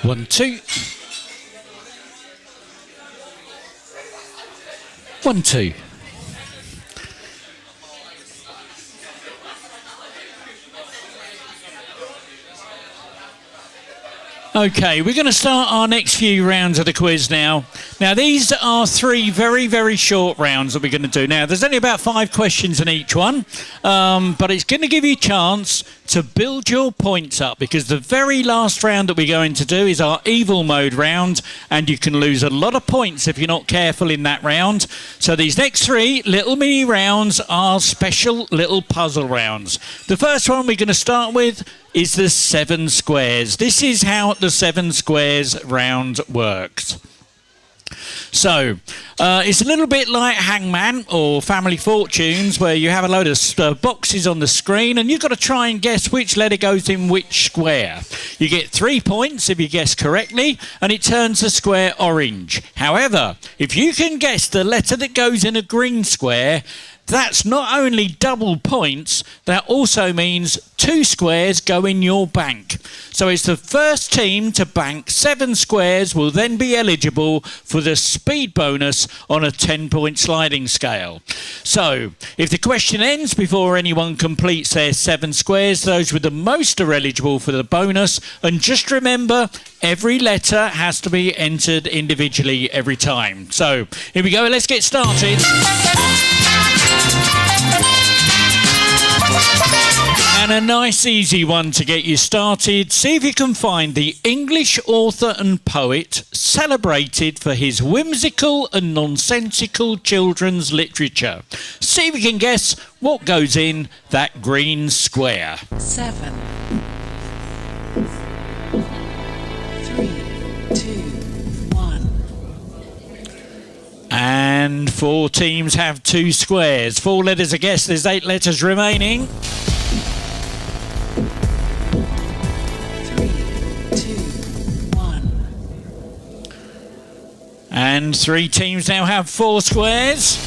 1, 2. 1, 2. Okay, we're going to start our next few rounds of the quiz now. Now, these are 3 very, very short rounds that we're going to do. Now, there's only about 5 questions in each one, but it's going to give you a chance to build your points up, because the very last round that we're going to do is our evil mode round, and you can lose a lot of points if you're not careful in that round. So these next 3 little mini rounds are special little puzzle rounds. The first one we're going to start with is the 7 squares. This is how the 7 squares round works. So, it's a little bit like Hangman or Family Fortunes, where you have a load of boxes on the screen and you've got to try and guess which letter goes in which square. You get 3 points if you guess correctly, and it turns the square orange. However, if you can guess the letter that goes in a green square, that's not only double points, that also means 2 squares go in your bank. So it's the first team to bank 7 squares will then be eligible for the speed bonus on a 10-point sliding scale. So if the question ends before anyone completes their 7 squares, those with the most are eligible for the bonus. And just remember, every letter has to be entered individually every time. So here we go, let's get started. And a nice easy one to get you started. See if you can find the English author and poet celebrated for his whimsical and nonsensical children's literature. See if you can guess what goes in that green square. 7, 3, 2, 1. And 4 teams have 2 squares. 4 letters a guess, there's 8 letters remaining. 3, 2, 1. And 3 teams now have 4 squares. 3,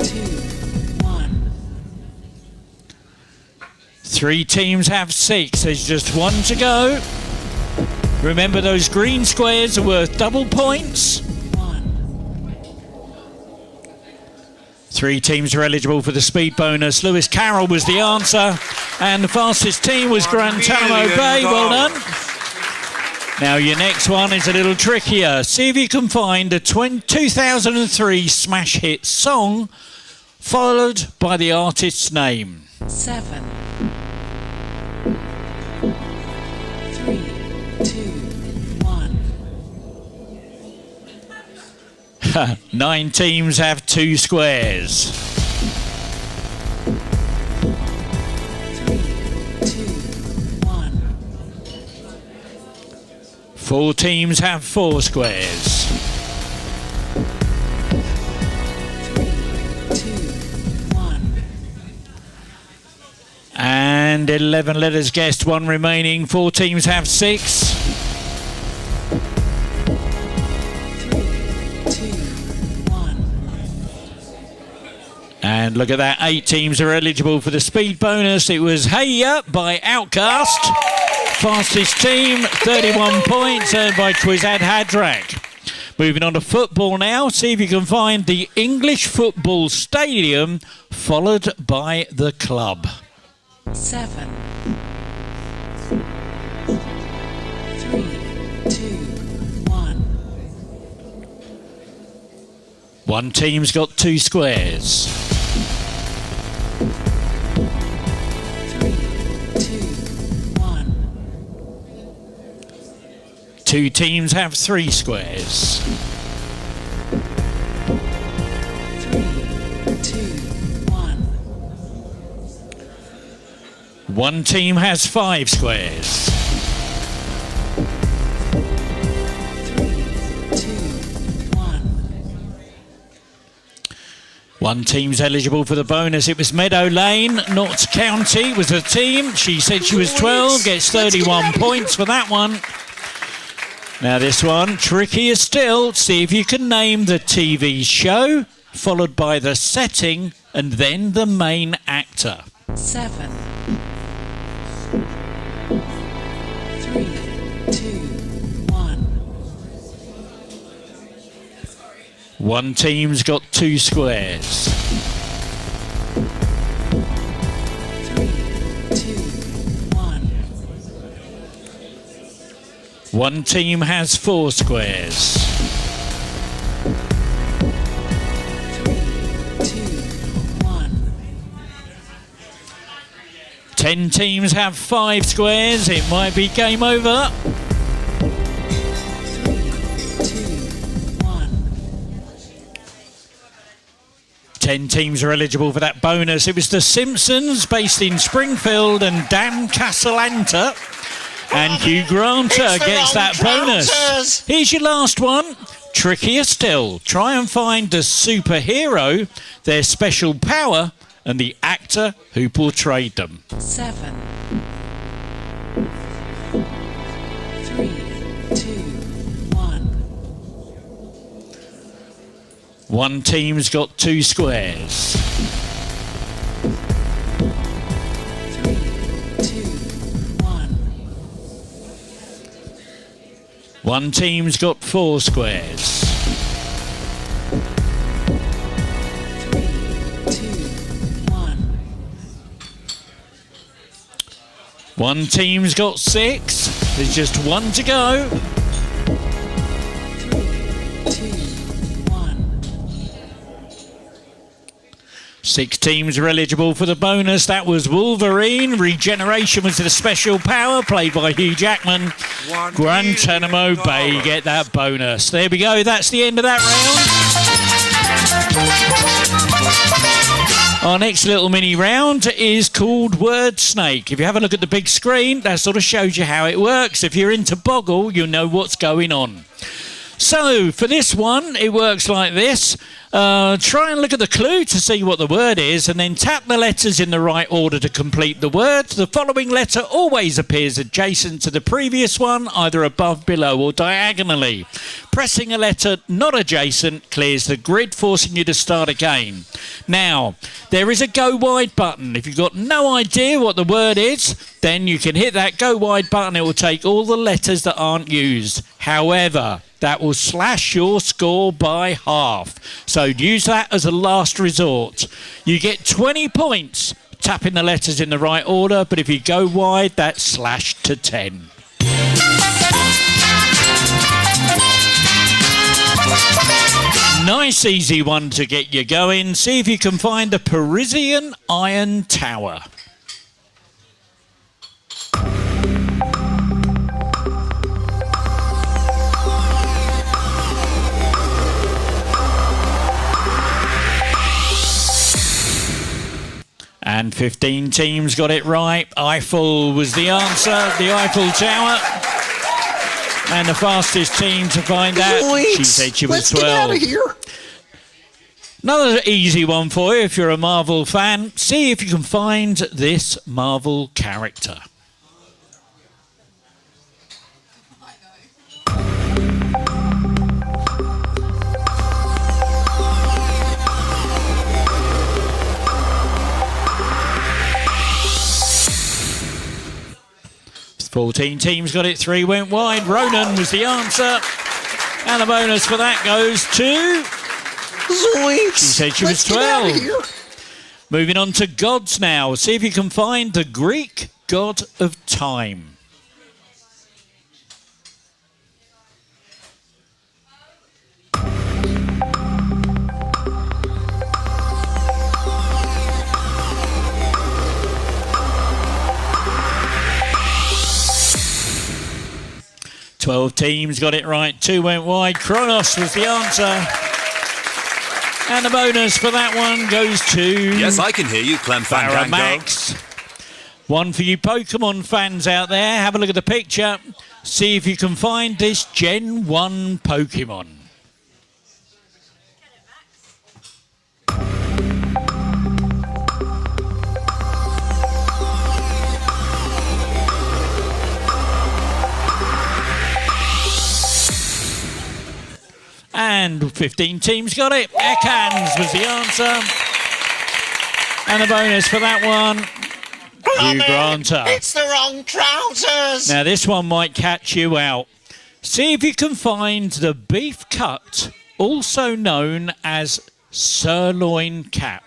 2, 1. 3 teams have 6. There's just 1 to go. Remember, those green squares are worth double points. 3 teams are eligible for the speed bonus. Lewis Carroll was the answer, and the fastest team was Guantanamo Bay. Well done. Now your next one is a little trickier. See if you can find a 2003 smash hit song followed by the artist's name. 7, 3, 2, 1. 9 teams have 2 squares. 3, 2, 1. 4 teams have 4 squares. 3, 2, 1. And 11 letters guessed, 1 remaining. 4 teams have 6. 3, 2, 1. And look at that, 8 teams are eligible for the speed bonus. It was Hey Ya by Outcast. Fastest team, 31 points, earned by QuizatzHaderach. Moving on to football now. See if you can find the English football stadium followed by the club. 7, 3, 2, 1. 1 team's got 2 squares. 3, 2, 1. 2 teams have 3 squares. 3, 2, 1. 1 team has 5 squares. 3, 2, 1. 1 team's eligible for the bonus. It was Meadow Lane, Notts County was the team. She said she was 12, gets 31 points for that one. Now this one, trickier still. See if you can name the TV show, followed by the setting, and then the main actor. 7, One team's got 2 squares. 3, 2, 1. One team has 4 squares. 3, 2, 1. 10 teams have 5 squares. It might be game over. 10 teams are eligible for that bonus. It was the Simpsons, based in Springfield, and Dan Castellanta. And Hugh Granta gets that bonus. Here's your last one. Trickier still. Try and find the superhero, their special power, and the actor who portrayed them. 7, 3, 2, 1. One team's got 2 squares. 3, 2, 1. One team's got 4 squares. 3, 2, 1. One team's got 6. There's just 1 to go. 3, 2, 1. 6 teams are eligible for the bonus. That was Wolverine. Regeneration was the special power, played by Hugh Jackman. Guantanamo Bay get that bonus. There we go. That's the end of that round. Our next little mini round is called Word Snake. If you have a look at the big screen, that sort of shows you how it works. If you're into Boggle, you'll know what's going on. So, for this one, it works like this. Try and look at the clue to see what the word is, and then tap the letters in the right order to complete the word. The following letter always appears adjacent to the previous one, either above, below, or diagonally. Pressing a letter not adjacent clears the grid, forcing you to start again. Now, there is a go wide button. If you've got no idea what the word is, then you can hit that go wide button. It will take all the letters that aren't used. However, that will slash your score by half. So use that as a last resort. You get 20 points tapping the letters in the right order, but if you go wide, that's slashed to 10. Nice easy one to get you going. See if you can find the Parisian Iron Tower. And 15 teams got it right. Eiffel was the answer, the Eiffel Tower. And the fastest team to find out, she said she was 12. Let's get out of here. Another easy one for you if you're a Marvel fan. See if you can find this Marvel character. It's 14 teams got it, 3 went wide. Ronan was the answer. And the bonus for that goes to... Zoinks. She said she was Let's get out of 12. here. Moving on to gods now. See if you can find the Greek god of time. Twelve teams got it right. 2 went wide. Kronos was the answer. And the bonus for that one goes to... Yes, I can hear you, Clem Fandango. Max. One for you Pokemon fans out there. Have a look at the picture. See if you can find this Gen 1 Pokemon. And 15 teams got it. Ekans was the answer. And the bonus for that one, Hugh Granta. It's the wrong trousers. Now this one might catch you out. See if you can find the beef cut also known as sirloin cap?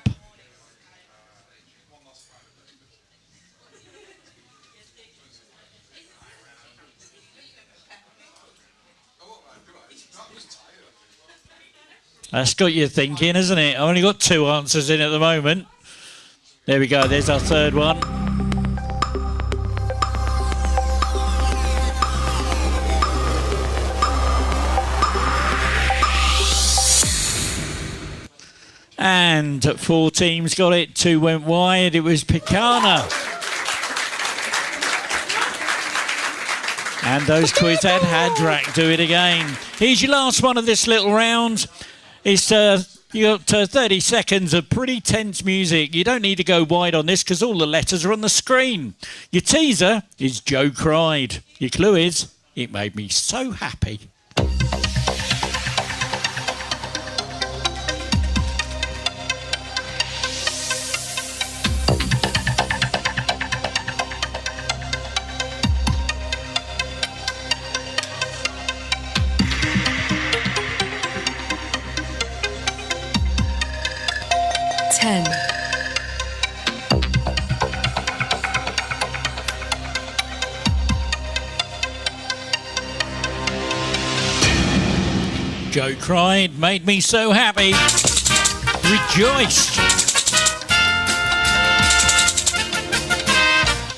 That's got you thinking, hasn't it? I've only got 2 answers in at the moment. There we go, there's our third one. And 4 teams got it, 2 went wide. It was Picana. And those QuizatzHaderach do it again. Here's your last one of this little round. It's you got 30 seconds of pretty tense music. You don't need to go wide on this because all the letters are on the screen. Your teaser is Joe cried. Your clue is it made me so happy. Joe cried, made me so happy, rejoiced.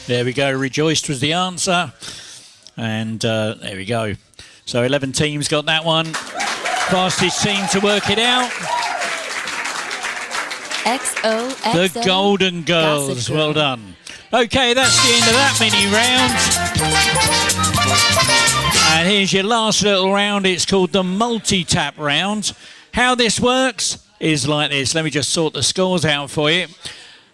There we go, rejoiced was the answer. And there we go. So 11 teams got that one. Fastest team to work it out. XOXO. The Golden Girls, well done. Okay, that's the end of that mini round. And here's your last little round. It's called the multi-tap round. How this works is like this. Let me just sort the scores out for you.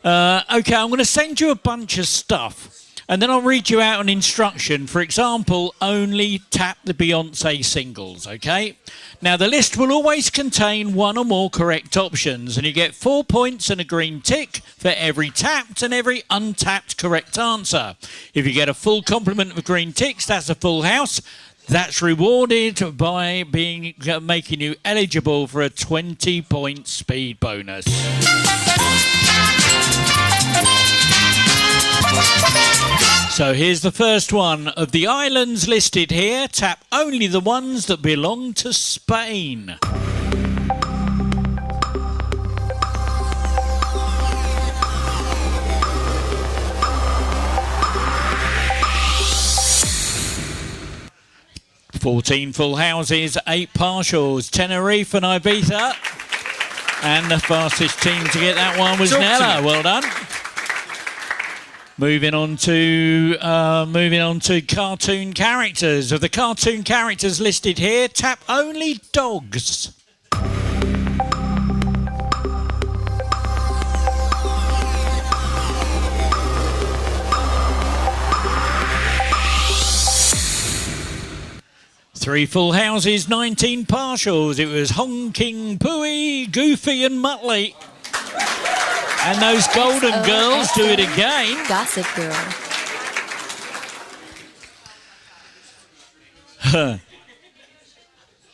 Okay, I'm going to send you a bunch of stuff. And then I'll read you out an instruction. For example, only tap the Beyonce singles, okay? Now, the list will always contain 1 or more correct options, and you get 4 points and a green tick for every tapped and every untapped correct answer. If you get a full complement of green ticks, that's a full house. That's rewarded by making you eligible for a 20-point speed bonus. So here's the first one. Of the islands listed here, tap only the ones that belong to Spain. "14 full houses, 8 partials, Tenerife and Ibiza." And the fastest team to get that one was Nella. Well done. Moving on to cartoon characters. Of the cartoon characters listed here, tap only dogs. Three full houses, 19 partials. It was Honking, Pooey, Goofy and Muttley. And those Golden Girls do it again. Gossip Girl.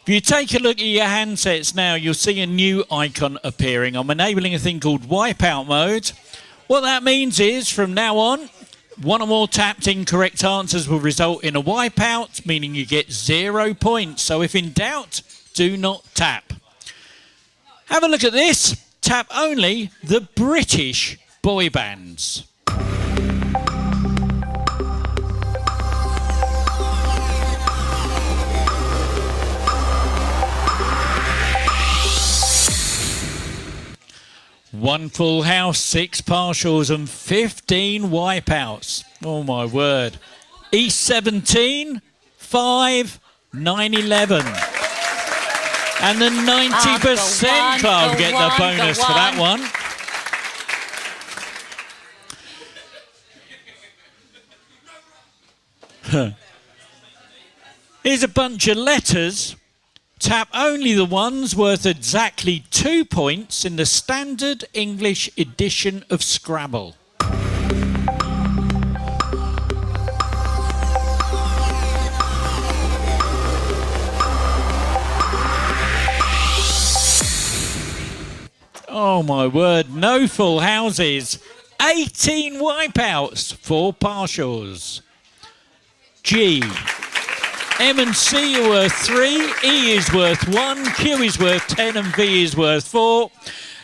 If you take a look at your handsets now, you'll see a new icon appearing. I'm enabling a thing called Wipeout Mode. What that means is, from now on, 1 or more tapped incorrect answers will result in a wipeout, meaning you get 0 points. So if in doubt, do not tap. Have a look at this. Tap only the British boy bands. One full house, 6 partials and 15 wipeouts. Oh my word. East 17, 5, 9, 11. And the 90% club get the bonus for that one. Here's a bunch of letters. Tap only the ones worth exactly 2 points in the standard English edition of Scrabble. Oh, my word. No full houses. 18 wipeouts, 4 partials. G. M and C are worth 3. E is worth 1. Q is worth 10. And V is worth 4.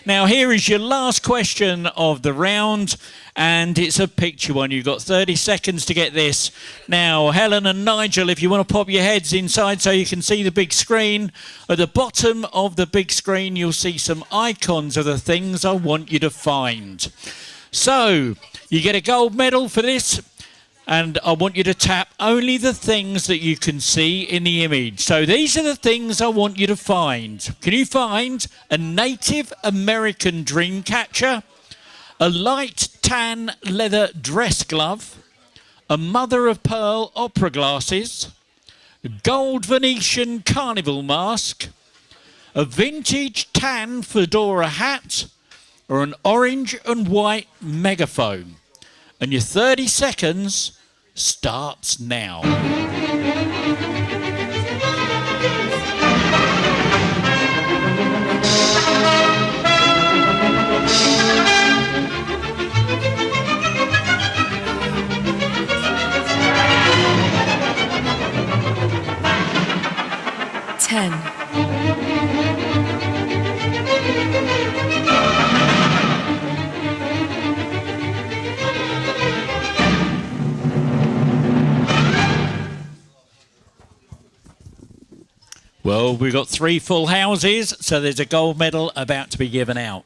Now, here is your last question of the round. And it's a picture one. You've got 30 seconds to get this. Now, Helen and Nigel, if you want to pop your heads inside so you can see the big screen. At the bottom of the big screen, you'll see some icons of the things I want you to find. So, you get a gold medal for this. And I want you to tap only the things that you can see in the image. So these are the things I want you to find. Can you find a Native American dream catcher? A light tan leather dress glove, a mother of pearl opera glasses, a gold Venetian carnival mask, a vintage tan fedora hat, or an orange and white megaphone. And your 30 seconds starts now. Well, we've got 3 full houses, so there's a gold medal about to be given out.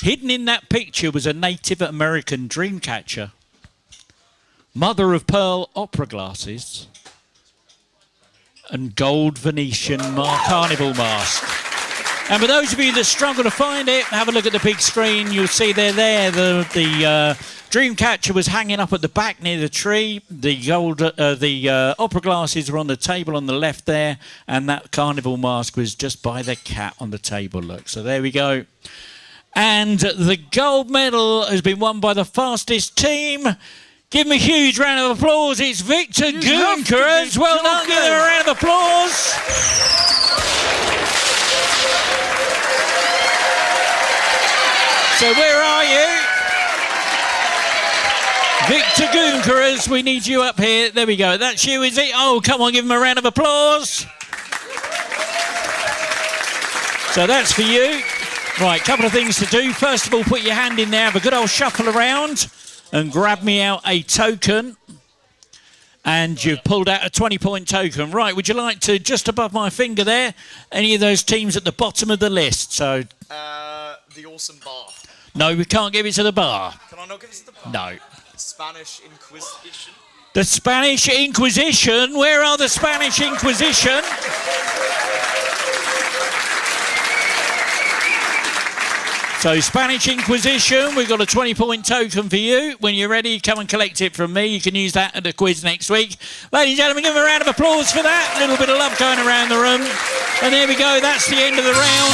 Hidden in that picture was a Native American dream catcher, mother of pearl opera glasses, and gold Venetian carnival mask. And for those of you that struggle to find it, have a look at the big screen. You'll see they're there. The dream catcher was hanging up at the back near the tree. The opera glasses were on the table on the left there, and that carnival mask was just by the cat on the table. Look, so there we go. And the gold medal has been won by the fastest team. Give him a huge round of applause. It's Victor Goonkeras. Well done. Give him a round of applause. So where are you? Victor Goonkeras, we need you up here. There we go. That's you, is it? Oh, come on, give him a round of applause. So that's for you. Right, couple of things to do. First of all, put your hand in there, have a good old shuffle around and grab me out a token. And you've pulled out a 20-point token. Right, would you like to, just above my finger there, any of those teams at the bottom of the list? So, the awesome bar. No, we can't give it to the bar. Can I not give it to the bar? No. Spanish Inquisition. The Spanish Inquisition? Where are the Spanish Inquisition? So, Spanish Inquisition, we've got a 20-point token for you. When you're ready, come and collect it from me. You can use that at the quiz next week. Ladies and gentlemen, give a round of applause for that. A little bit of love going around the room. And there we go, that's the end of the round.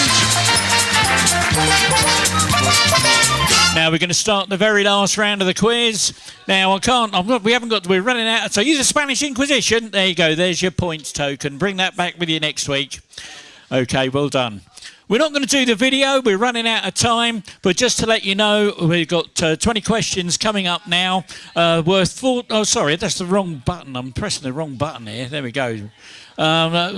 Now we're going to start the very last round of the quiz. Now we're running out. So use the Spanish Inquisition. There you go, there's your points token. Bring that back with you next week. Okay, well done. We're not going to do the video, we're running out of time, but just to let you know, we've got 20 questions coming up now, worth 4... Oh, sorry, that's the wrong button. I'm pressing the wrong button here. There we go. There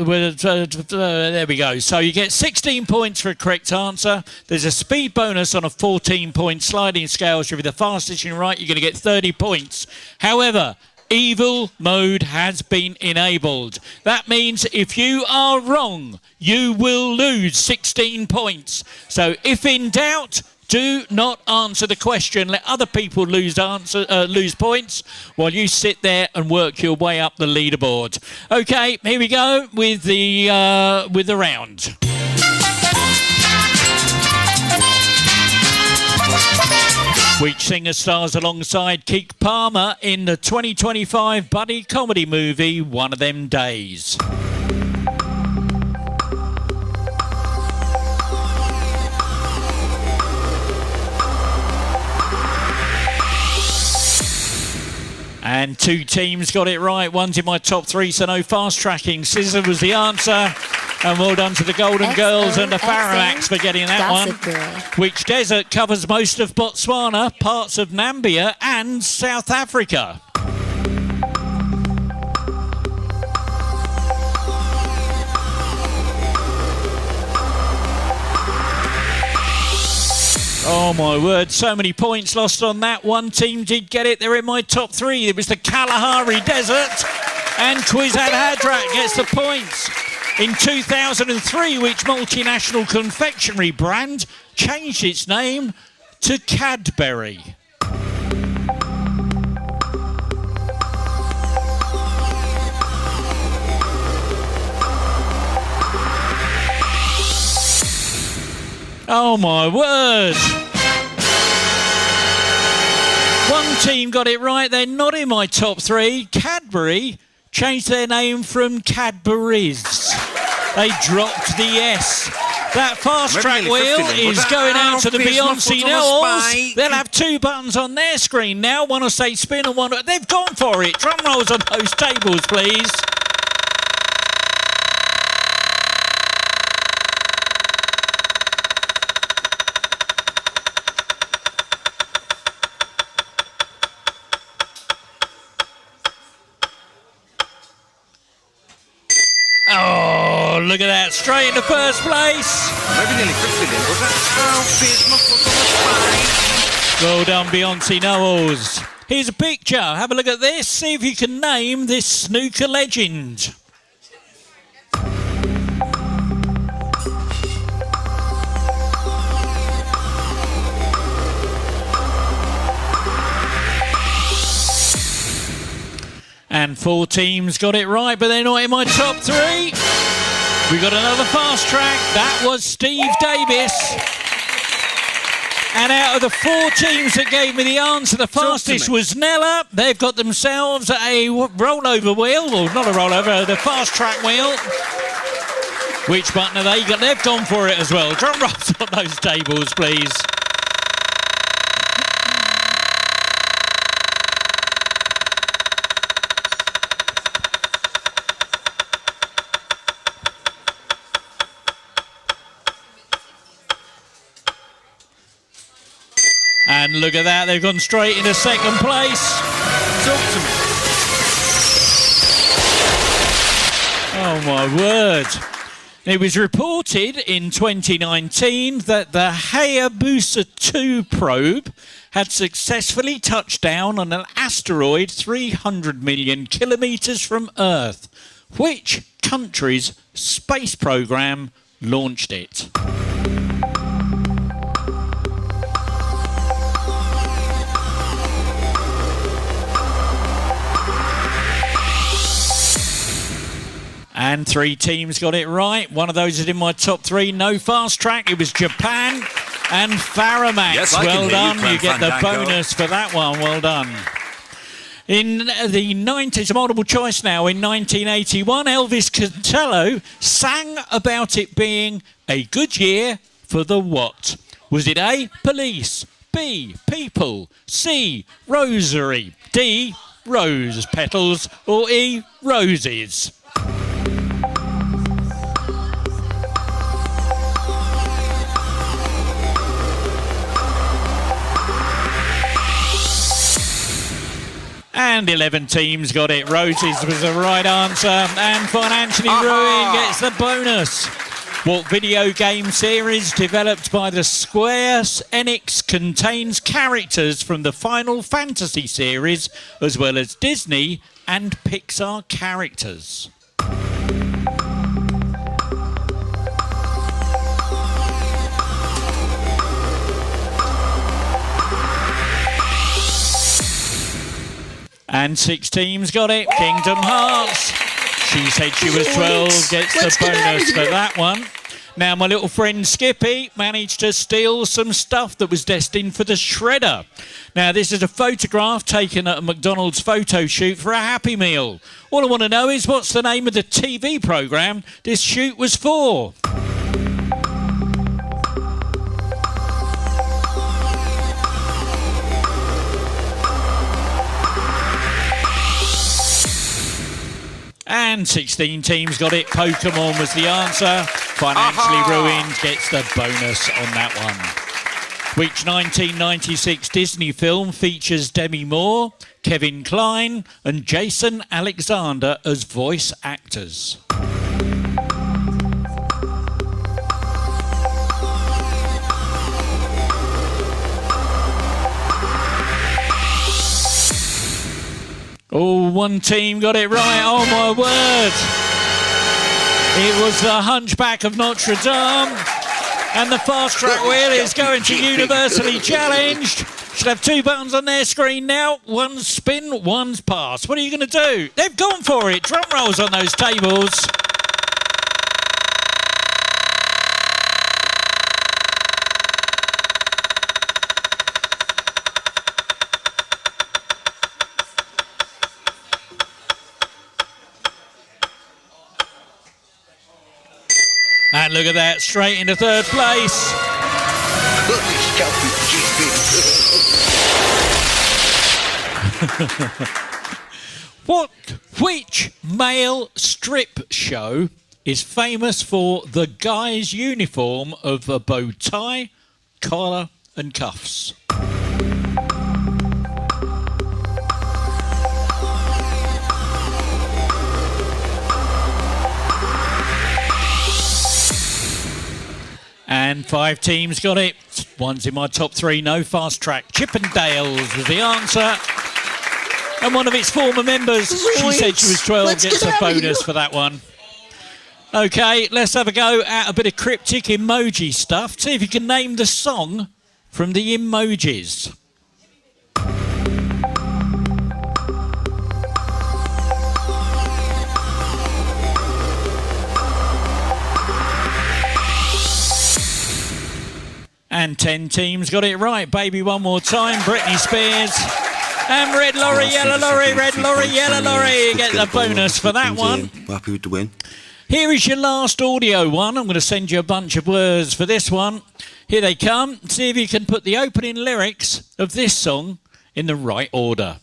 we go. So you get 16 points for a correct answer. There's a speed bonus on a 14-point sliding scale. So if you're the fastest and right, you're going to get 30 points. However, evil mode has been enabled. That means if you are wrong, you will lose 16 points. So if in doubt, do not answer the question. Let other people lose points while you sit there and work your way up the leaderboard. Okay, here we go with the round. Which singer stars alongside Keke Palmer in the 2025 buddy comedy movie One of Them Days? And 2 teams got it right. One's in my top 3, so no fast tracking. Scissor was the answer. And well done to the Golden Girls and the XOXO, Faramax for getting that Gossip one. Girl. Which desert covers most of Botswana, parts of Namibia and South Africa? Oh my word, so many points lost on that. One team did get it, they're in my top 3. It was the Kalahari Desert, and QuizatzHaderach gets the points. In 2003, which multinational confectionery brand changed its name to Cadbury? Oh my word! One team got it right, they're not in my top 3. Cadbury changed their name from Cadbury's. They dropped the S. That fast track wheel is going out to the Beyonce Knowles. They'll have 2 buttons on their screen now. One will say spin and one... They've gone for it. Drum rolls on those tables, please. Oh, look at that. Straight into first place. Well done, Beyonce Knowles. Here's a picture. Have a look at this. See if you can name this snooker legend. And 4 teams got it right, but they're not in my top 3. We got another fast track. That was Steve Davis. And out of the 4 teams that gave me the answer, the fastest was Nella. They've got themselves a rollover wheel, or not a rollover, the fast track wheel. Which button are they? They've gone for it as well. Drum rolls on those tables, please. And look at that, they've gone straight into second place. Talk to me. Oh my word. It was reported in 2019 that the Hayabusa 2 probe had successfully touched down on an asteroid 300 million kilometres from Earth. Which country's space program launched it? And 3 teams got it right. One of those is in my top 3. No fast track. It was Japan and Faramax. Yes, well done. You get the Fandango. bonus for that one. Well done. In the 90s, multiple choice now. In 1981, Elvis Costello sang about it being a good year for the what? Was it A, police, B, people, C, rosary, D, rose petals, or E, roses? And 11 teams got it. Roses was the right answer. And Financially Ruined gets the bonus. What video game series developed by the Square Enix contains characters from the Final Fantasy series, as well as Disney and Pixar characters? And 6 teams got it. Kingdom Hearts. She said she was 12, gets the bonus for that one. Now, my little friend Skippy managed to steal some stuff that was destined for the shredder. Now, this is a photograph taken at a McDonald's photo shoot for a Happy Meal. All I want to know is what's the name of the TV programme this shoot was for? And 16 teams got it. Pokemon was the answer. Financially ruined gets the bonus on that one. Which 1996 Disney film features Demi Moore, Kevin Kline and Jason Alexander as voice actors? Oh, one team got it right. Oh, my word. It was the Hunchback of Notre Dame. And the fast track wheel is going to universally challenged. Should have 2 buttons on their screen now. One's spin, one's pass. What are you going to do? They've gone for it. Drum rolls on those tables. And look at that, straight into 3rd place. Which male strip show is famous for the guy's uniform of a bow tie, collar and cuffs? And 5 teams got it. One's in my top 3, no fast track. Chippendales was the answer. And one of its former members, she said she was 12, gets a bonus for that one. Okay, let's have a go at a bit of cryptic emoji stuff. See if you can name the song from the emojis. And 10 teams got it right. Baby One More Time, Britney Spears. And red lorry, yellow lorry, red lorry, yellow lorry. You get the bonus for that one. Happy with the win. Here is your last audio one. I'm going to send you a bunch of words for this one. Here they come. See if you can put the opening lyrics of this song in the right order.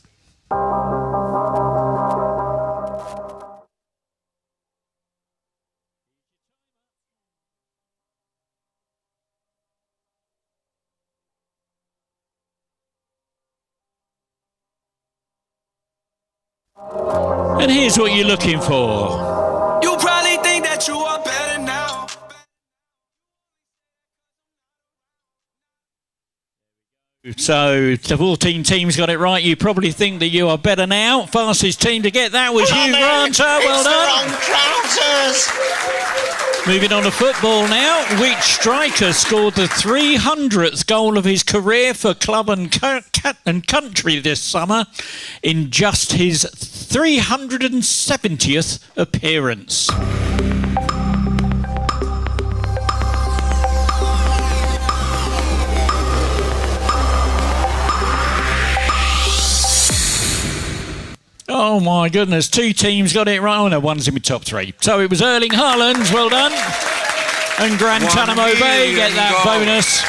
And here's what you're looking for. You probably think that you are better now. So the 14 teams got it right. You probably think that you are better now. Fastest team to get that was you, Granta. Well done. Trousers. Moving on to football now. Which striker scored the 300th goal of his career for club and country this summer in just his 370th appearance? Oh my goodness, 2 teams got it right. Oh no, one's in my top 3. So it was Erling Haaland, well done. And Guantanamo Bay, get that bonus.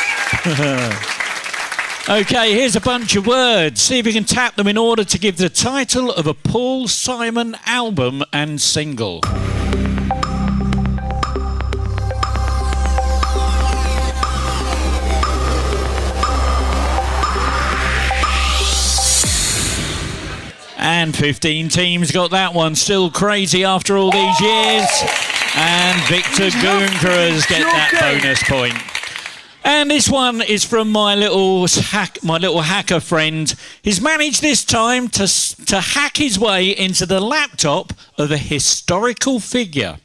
Okay, here's a bunch of words. See if you can tap them in order to give the title of a Paul Simon album and single. And 15 teams got that one. Still crazy after all these years. And Victor Gunkeras get that bonus point. And this one is from my little hacker friend. He's managed this time to hack his way into the laptop of a historical figure.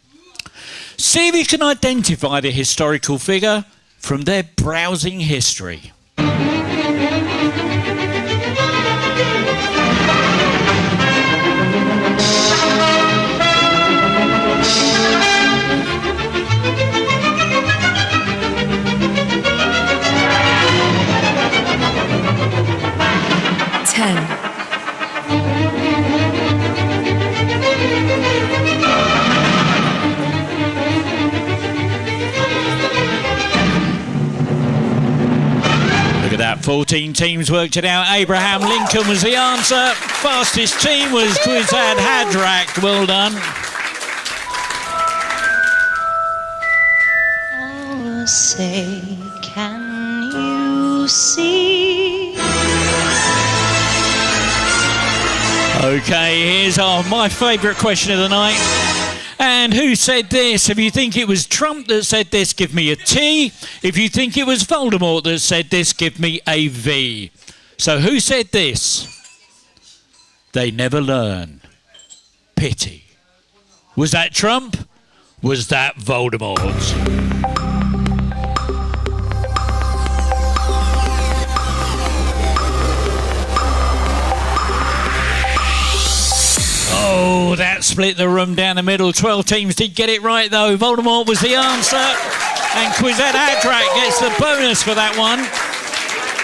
See if you can identify the historical figure from their browsing history. 10, 14 teams worked it out. Abraham Lincoln was the answer. Fastest team was QuizatzHaderach. Well done. say, can you see? Okay, here's my favourite question of the night. And who said this? If you think it was Trump that said this, give me a T. If you think it was Voldemort that said this, give me a V. So who said this? They never learn. Pity. Was that Trump? Was that Voldemort? Oh, that split the room down the middle. 12 teams did get it right, though. Voldemort was the answer. And QuizatzHaderach gets the bonus for that one.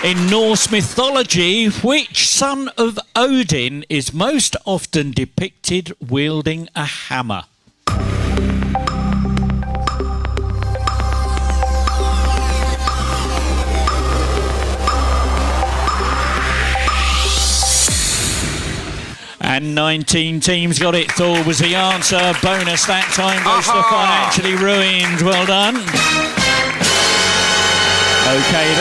In Norse mythology, which son of Odin is most often depicted wielding a hammer? And 19 teams got it. Thor was the answer. Bonus that time goes to Financially Ruined. Well done. Okay,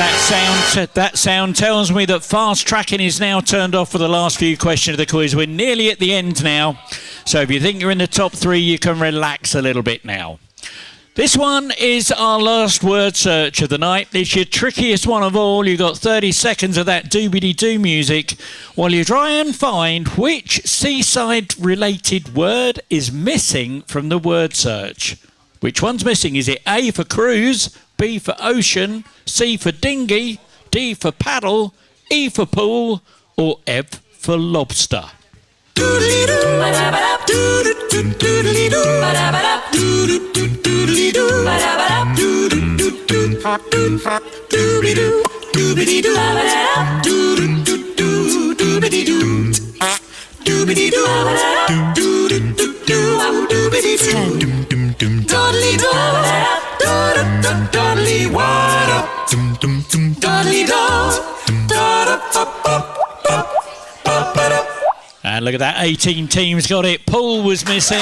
that sound tells me that fast tracking is now turned off for the last few questions of the quiz. We're nearly at the end now. So if you think you're in the top 3, you can relax a little bit now. This one is our last word search of the night. It's your trickiest one of all. You've got 30 seconds of that doobity-doo music while you try and find which seaside-related word is missing from the word search. Which one's missing? Is it A for cruise, B for ocean, C for dinghy, D for paddle, E for pool, or F for lobster? And look at that, 18 teams got it. Pool was missing.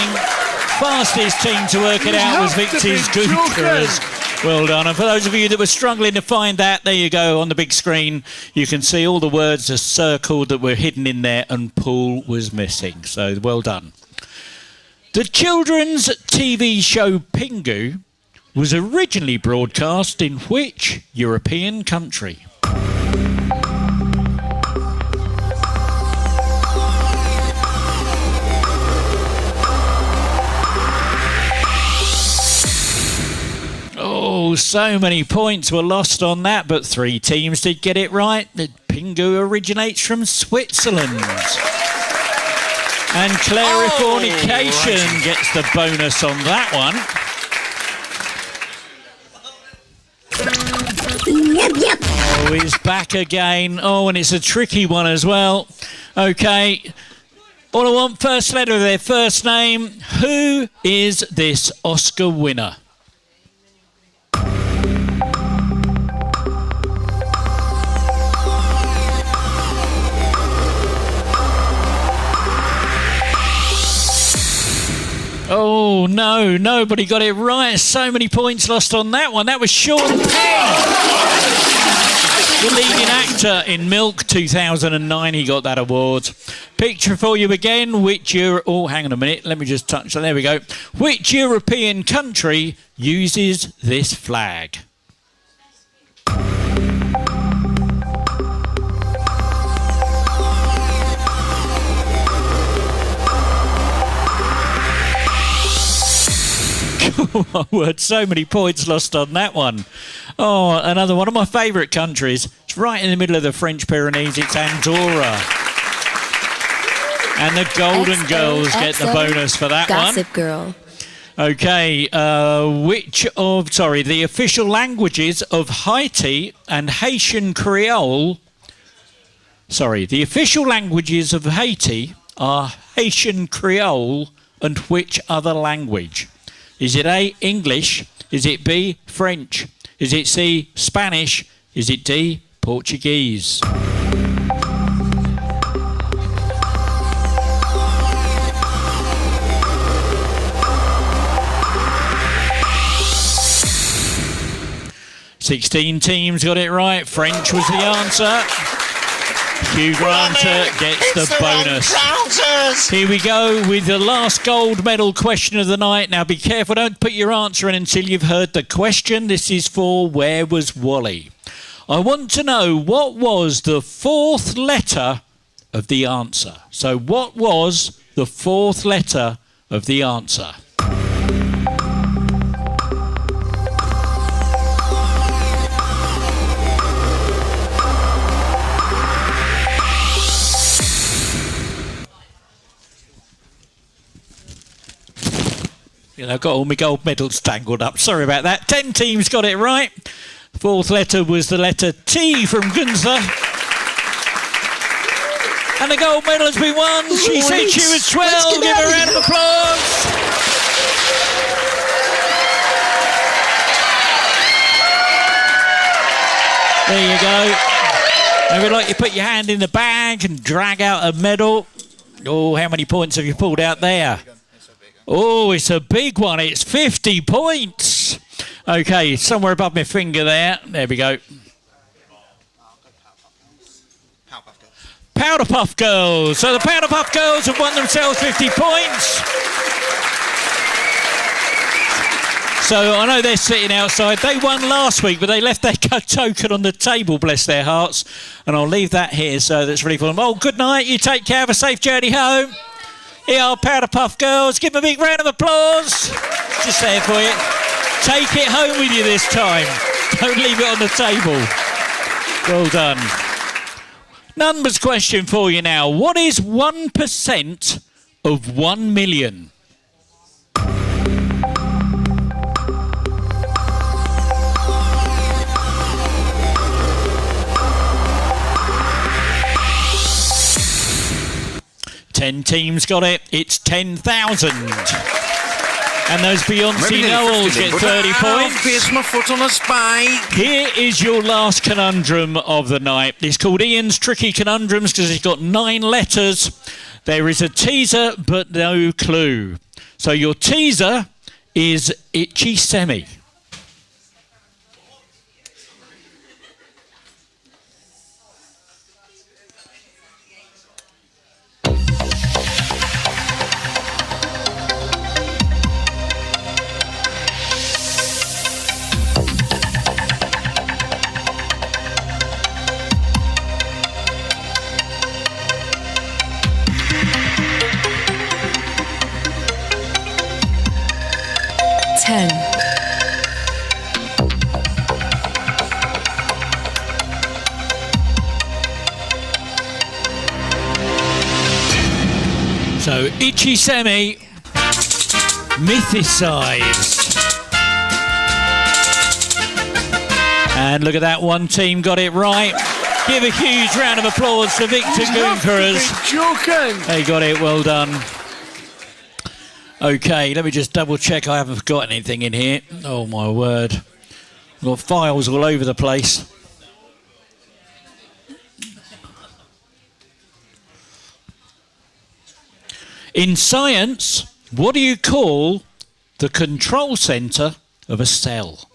Fastest team to work it out was Victor's Gookers. Well done. And for those of you that were struggling to find that, there you go on the big screen. You can see all the words are circled that were hidden in there, and pool was missing. So well done. The children's TV show Pingu was originally broadcast in which European country? Oh, so many points were lost on that, but 3 teams did get it right. The Pingu originates from Switzerland. And Clarifornication gets the bonus on that one. Oh, he's back again. Oh, and it's a tricky one as well. Okay. All I want, first letter of their first name. Who is this Oscar winner? Oh, no, nobody got it right. So many points lost on that one. That was Sean Penn, the leading actor in Milk 2009. He got that award. Picture for you again. Oh, hang on a minute. Let me just touch that. There we go. Which European country uses this flag? Oh, my word, so many points lost on that one. Oh, another one of my favourite countries. It's right in the middle of the French Pyrenees. It's Andorra. And the Golden Girls get the bonus for that one. Gossip Girl. Okay, the official languages of Haiti and Haitian Creole. Sorry, the official languages of Haiti are Haitian Creole and which other language? Is it A, English? Is it B, French? Is it C, Spanish? Is it D, Portuguese? 16 teams got it right. French was the answer. Hugh Granta gets the bonus. Here we go with the last gold medal question of the night. Now be careful, don't put your answer in until you've heard the question. This is for Where Was Wally? I want to know what was the fourth letter of the answer. So what was the fourth letter of the answer? I've got all my gold medals tangled up. Sorry about that. 10 teams got it right. Fourth letter was the letter T from Gunther. And the gold medal has been won. She said she was 12. Give her a round of applause. There you go. Maybe like you put your hand in the bag and drag out a medal. Oh, how many points have you pulled out there? Oh, it's a big one. It's 50 points. Okay, somewhere above my finger there. There we go. Powder Puff Girls. So the Powder Puff Girls have won themselves 50 points. So I know they're sitting outside. They won last week, but they left their token on the table, bless their hearts. And I'll leave that here, so that's ready for them. Oh, good night. You take care. Have a safe journey home. Here are Powder Puff Girls. Give them a big round of applause. Just there for you. Take it home with you this time. Don't leave it on the table. Well done. Numbers question for you now. What is 1% of 1 million? Ten teams got it. It's 10,000. And those Beyonce Noels get 30 points. Pierce my foot on a spike. Here is your last conundrum of the night. It's called Ian's Tricky Conundrums because it's got 9 letters. There is a teaser but no clue. So your teaser is Itchy Semi. So, Itchy Semi, mythicized. And look at that, one team got it right. Give a huge round of applause to Victor Goonkeras. They got it, well done. Okay, let me just double check I haven't forgotten anything in here. Oh my word. I've got files all over the place. In science, what do you call the control centre of a cell?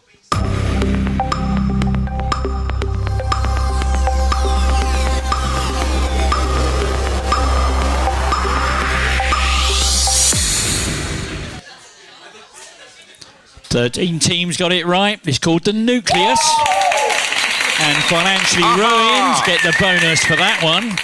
Thirteen teams got it right. It's called the nucleus. And financially ruined get the bonus for that one.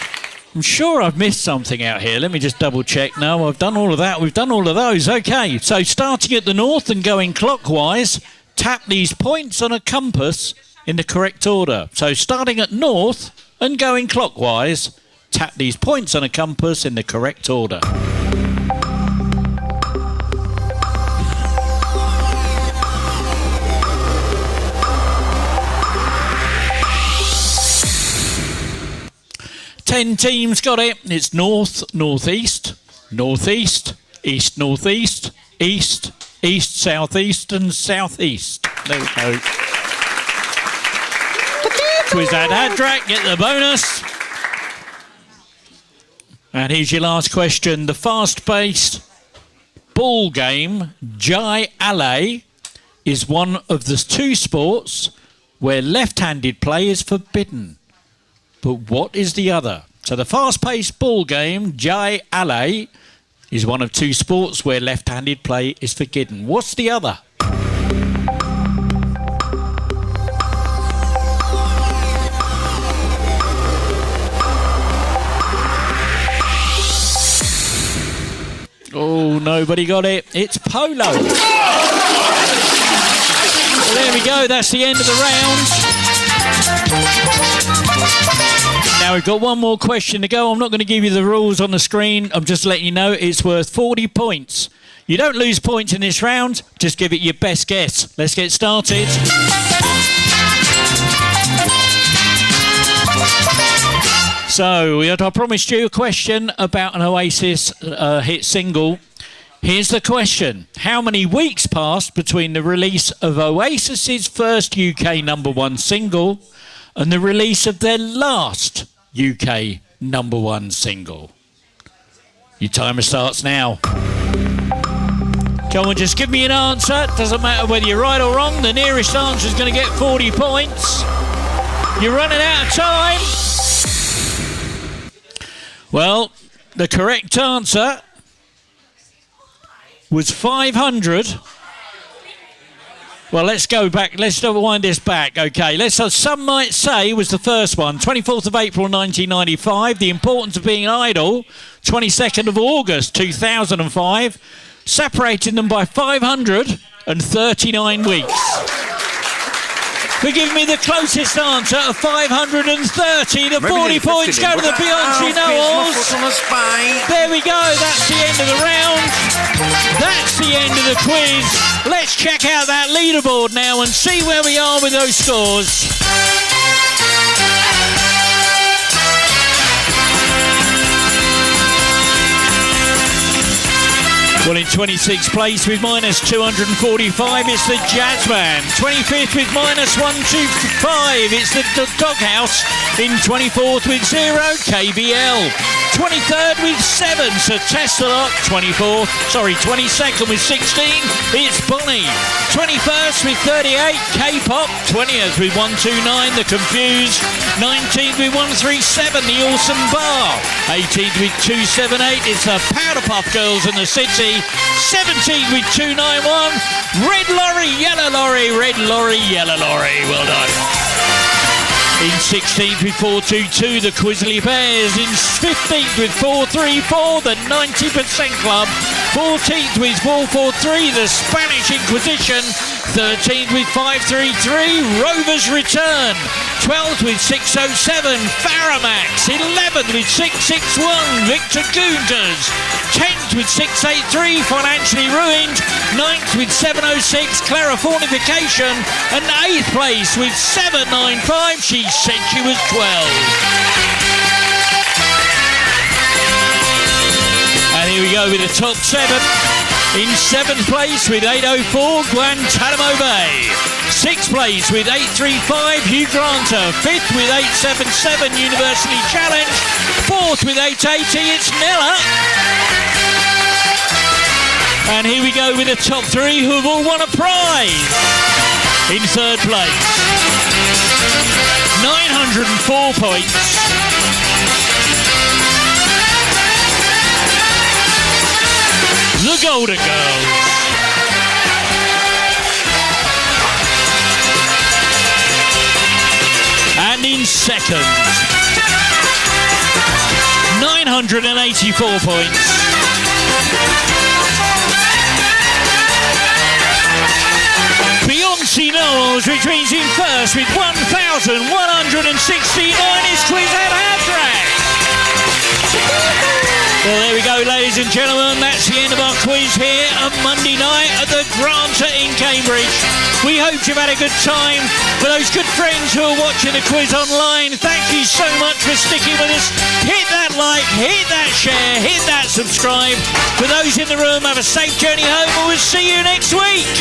I'm sure I've missed something out here. Let me just double check. No, I've done all of that. We've done all of those. Okay, so starting at the north and going clockwise, tap these points on a compass in the correct order. So starting at north and going clockwise, tap these points on a compass in the correct order. Ten teams got it. It's north, northeast, northeast, east, northeast, east, east, southeast, and southeast. There we go. QuizatzHaderach, get the bonus. And here's your last question. The fast-paced ball game, Jai Alay, is one of the 2 sports where left-handed play is forbidden. But what is the other? So the fast-paced ball game, Jai Alay, is one of two sports where left-handed play is forbidden. What's the other? Oh, nobody got it. It's polo. Well, there we go. That's the end of the round. Now we've got one more question to go. I'm not going to give you the rules on the screen. I'm just letting you know it's worth 40 points. You don't lose points in this round. Just give it your best guess. Let's get started. So, I promised you a question about an Oasis hit single. Here's the question. How many weeks passed between the release of Oasis's first UK #1 single and the release of their last UK #1 single? Your timer starts now. Come on, just give me an answer. Doesn't matter whether you're right or wrong. The nearest answer is going to get 40 points. You're running out of time. Well, the correct answer was 500. Well, let's go back. Let's wind this back. Okay, some might say was the first one, 24th of April 1995. The Importance of Being Idle, 22nd of August 2005. Separating them by 539 weeks. For giving me the closest answer of 530. The 40 points go to the Beyonce Knowles. There we go. That's the end of the round. That's the end of the quiz. Let's check out that leaderboard now and see where we are with those scores. Well, in 26th place with -245, it's the Jazzman. 25th with -125, it's the Doghouse. In 24th with 0, KBL. 23rd with 7, Sir Tesla. 22nd with 16, it's Bonnie. 21st with 38, K-Pop. 20th with 129, The Confused. 19th with 137, The Awesome Bar. 18th with 278, it's the Powderpuff Girls in the City. 17th with 291, Red Lorry, Yellow Lorry, Red Lorry, Yellow Lorry. Well done. In 16th with 422, the Quizzly Bears. In 15th with 434, the 90% Club. 14th with 443, the Spanish Inquisition. 13th with 533, Rover's Return. 12th with 607, Faramax. 11th with 661, Victor Goonders. 10th with 683, Financially Ruined. 9th with 706, Clarifornification. And 8th place with 795, She Said She Was 12. And here we go with the top 7. In 7th place with 804, Guantanamo Bay. 6th place with 835, Hugh Granta. 5th with 877, University Challenge. 4th with 880, it's Nella. And here we go with the top 3 who have all won a prize. In 3rd place, 904 points. The Golden Girls. And in 2nd, 984 points. Beyonce Knowles retreats in 1st with 1,169 is QuizatzHaderach. Well, there we go, ladies and gentlemen. That's the end of our quiz here on Monday night at the Granta in Cambridge. We hope you've had a good time. For those good friends who are watching the quiz online, thank you so much for sticking with us. Hit that like, hit that share, hit that subscribe. For those in the room, have a safe journey home and we'll see you next week.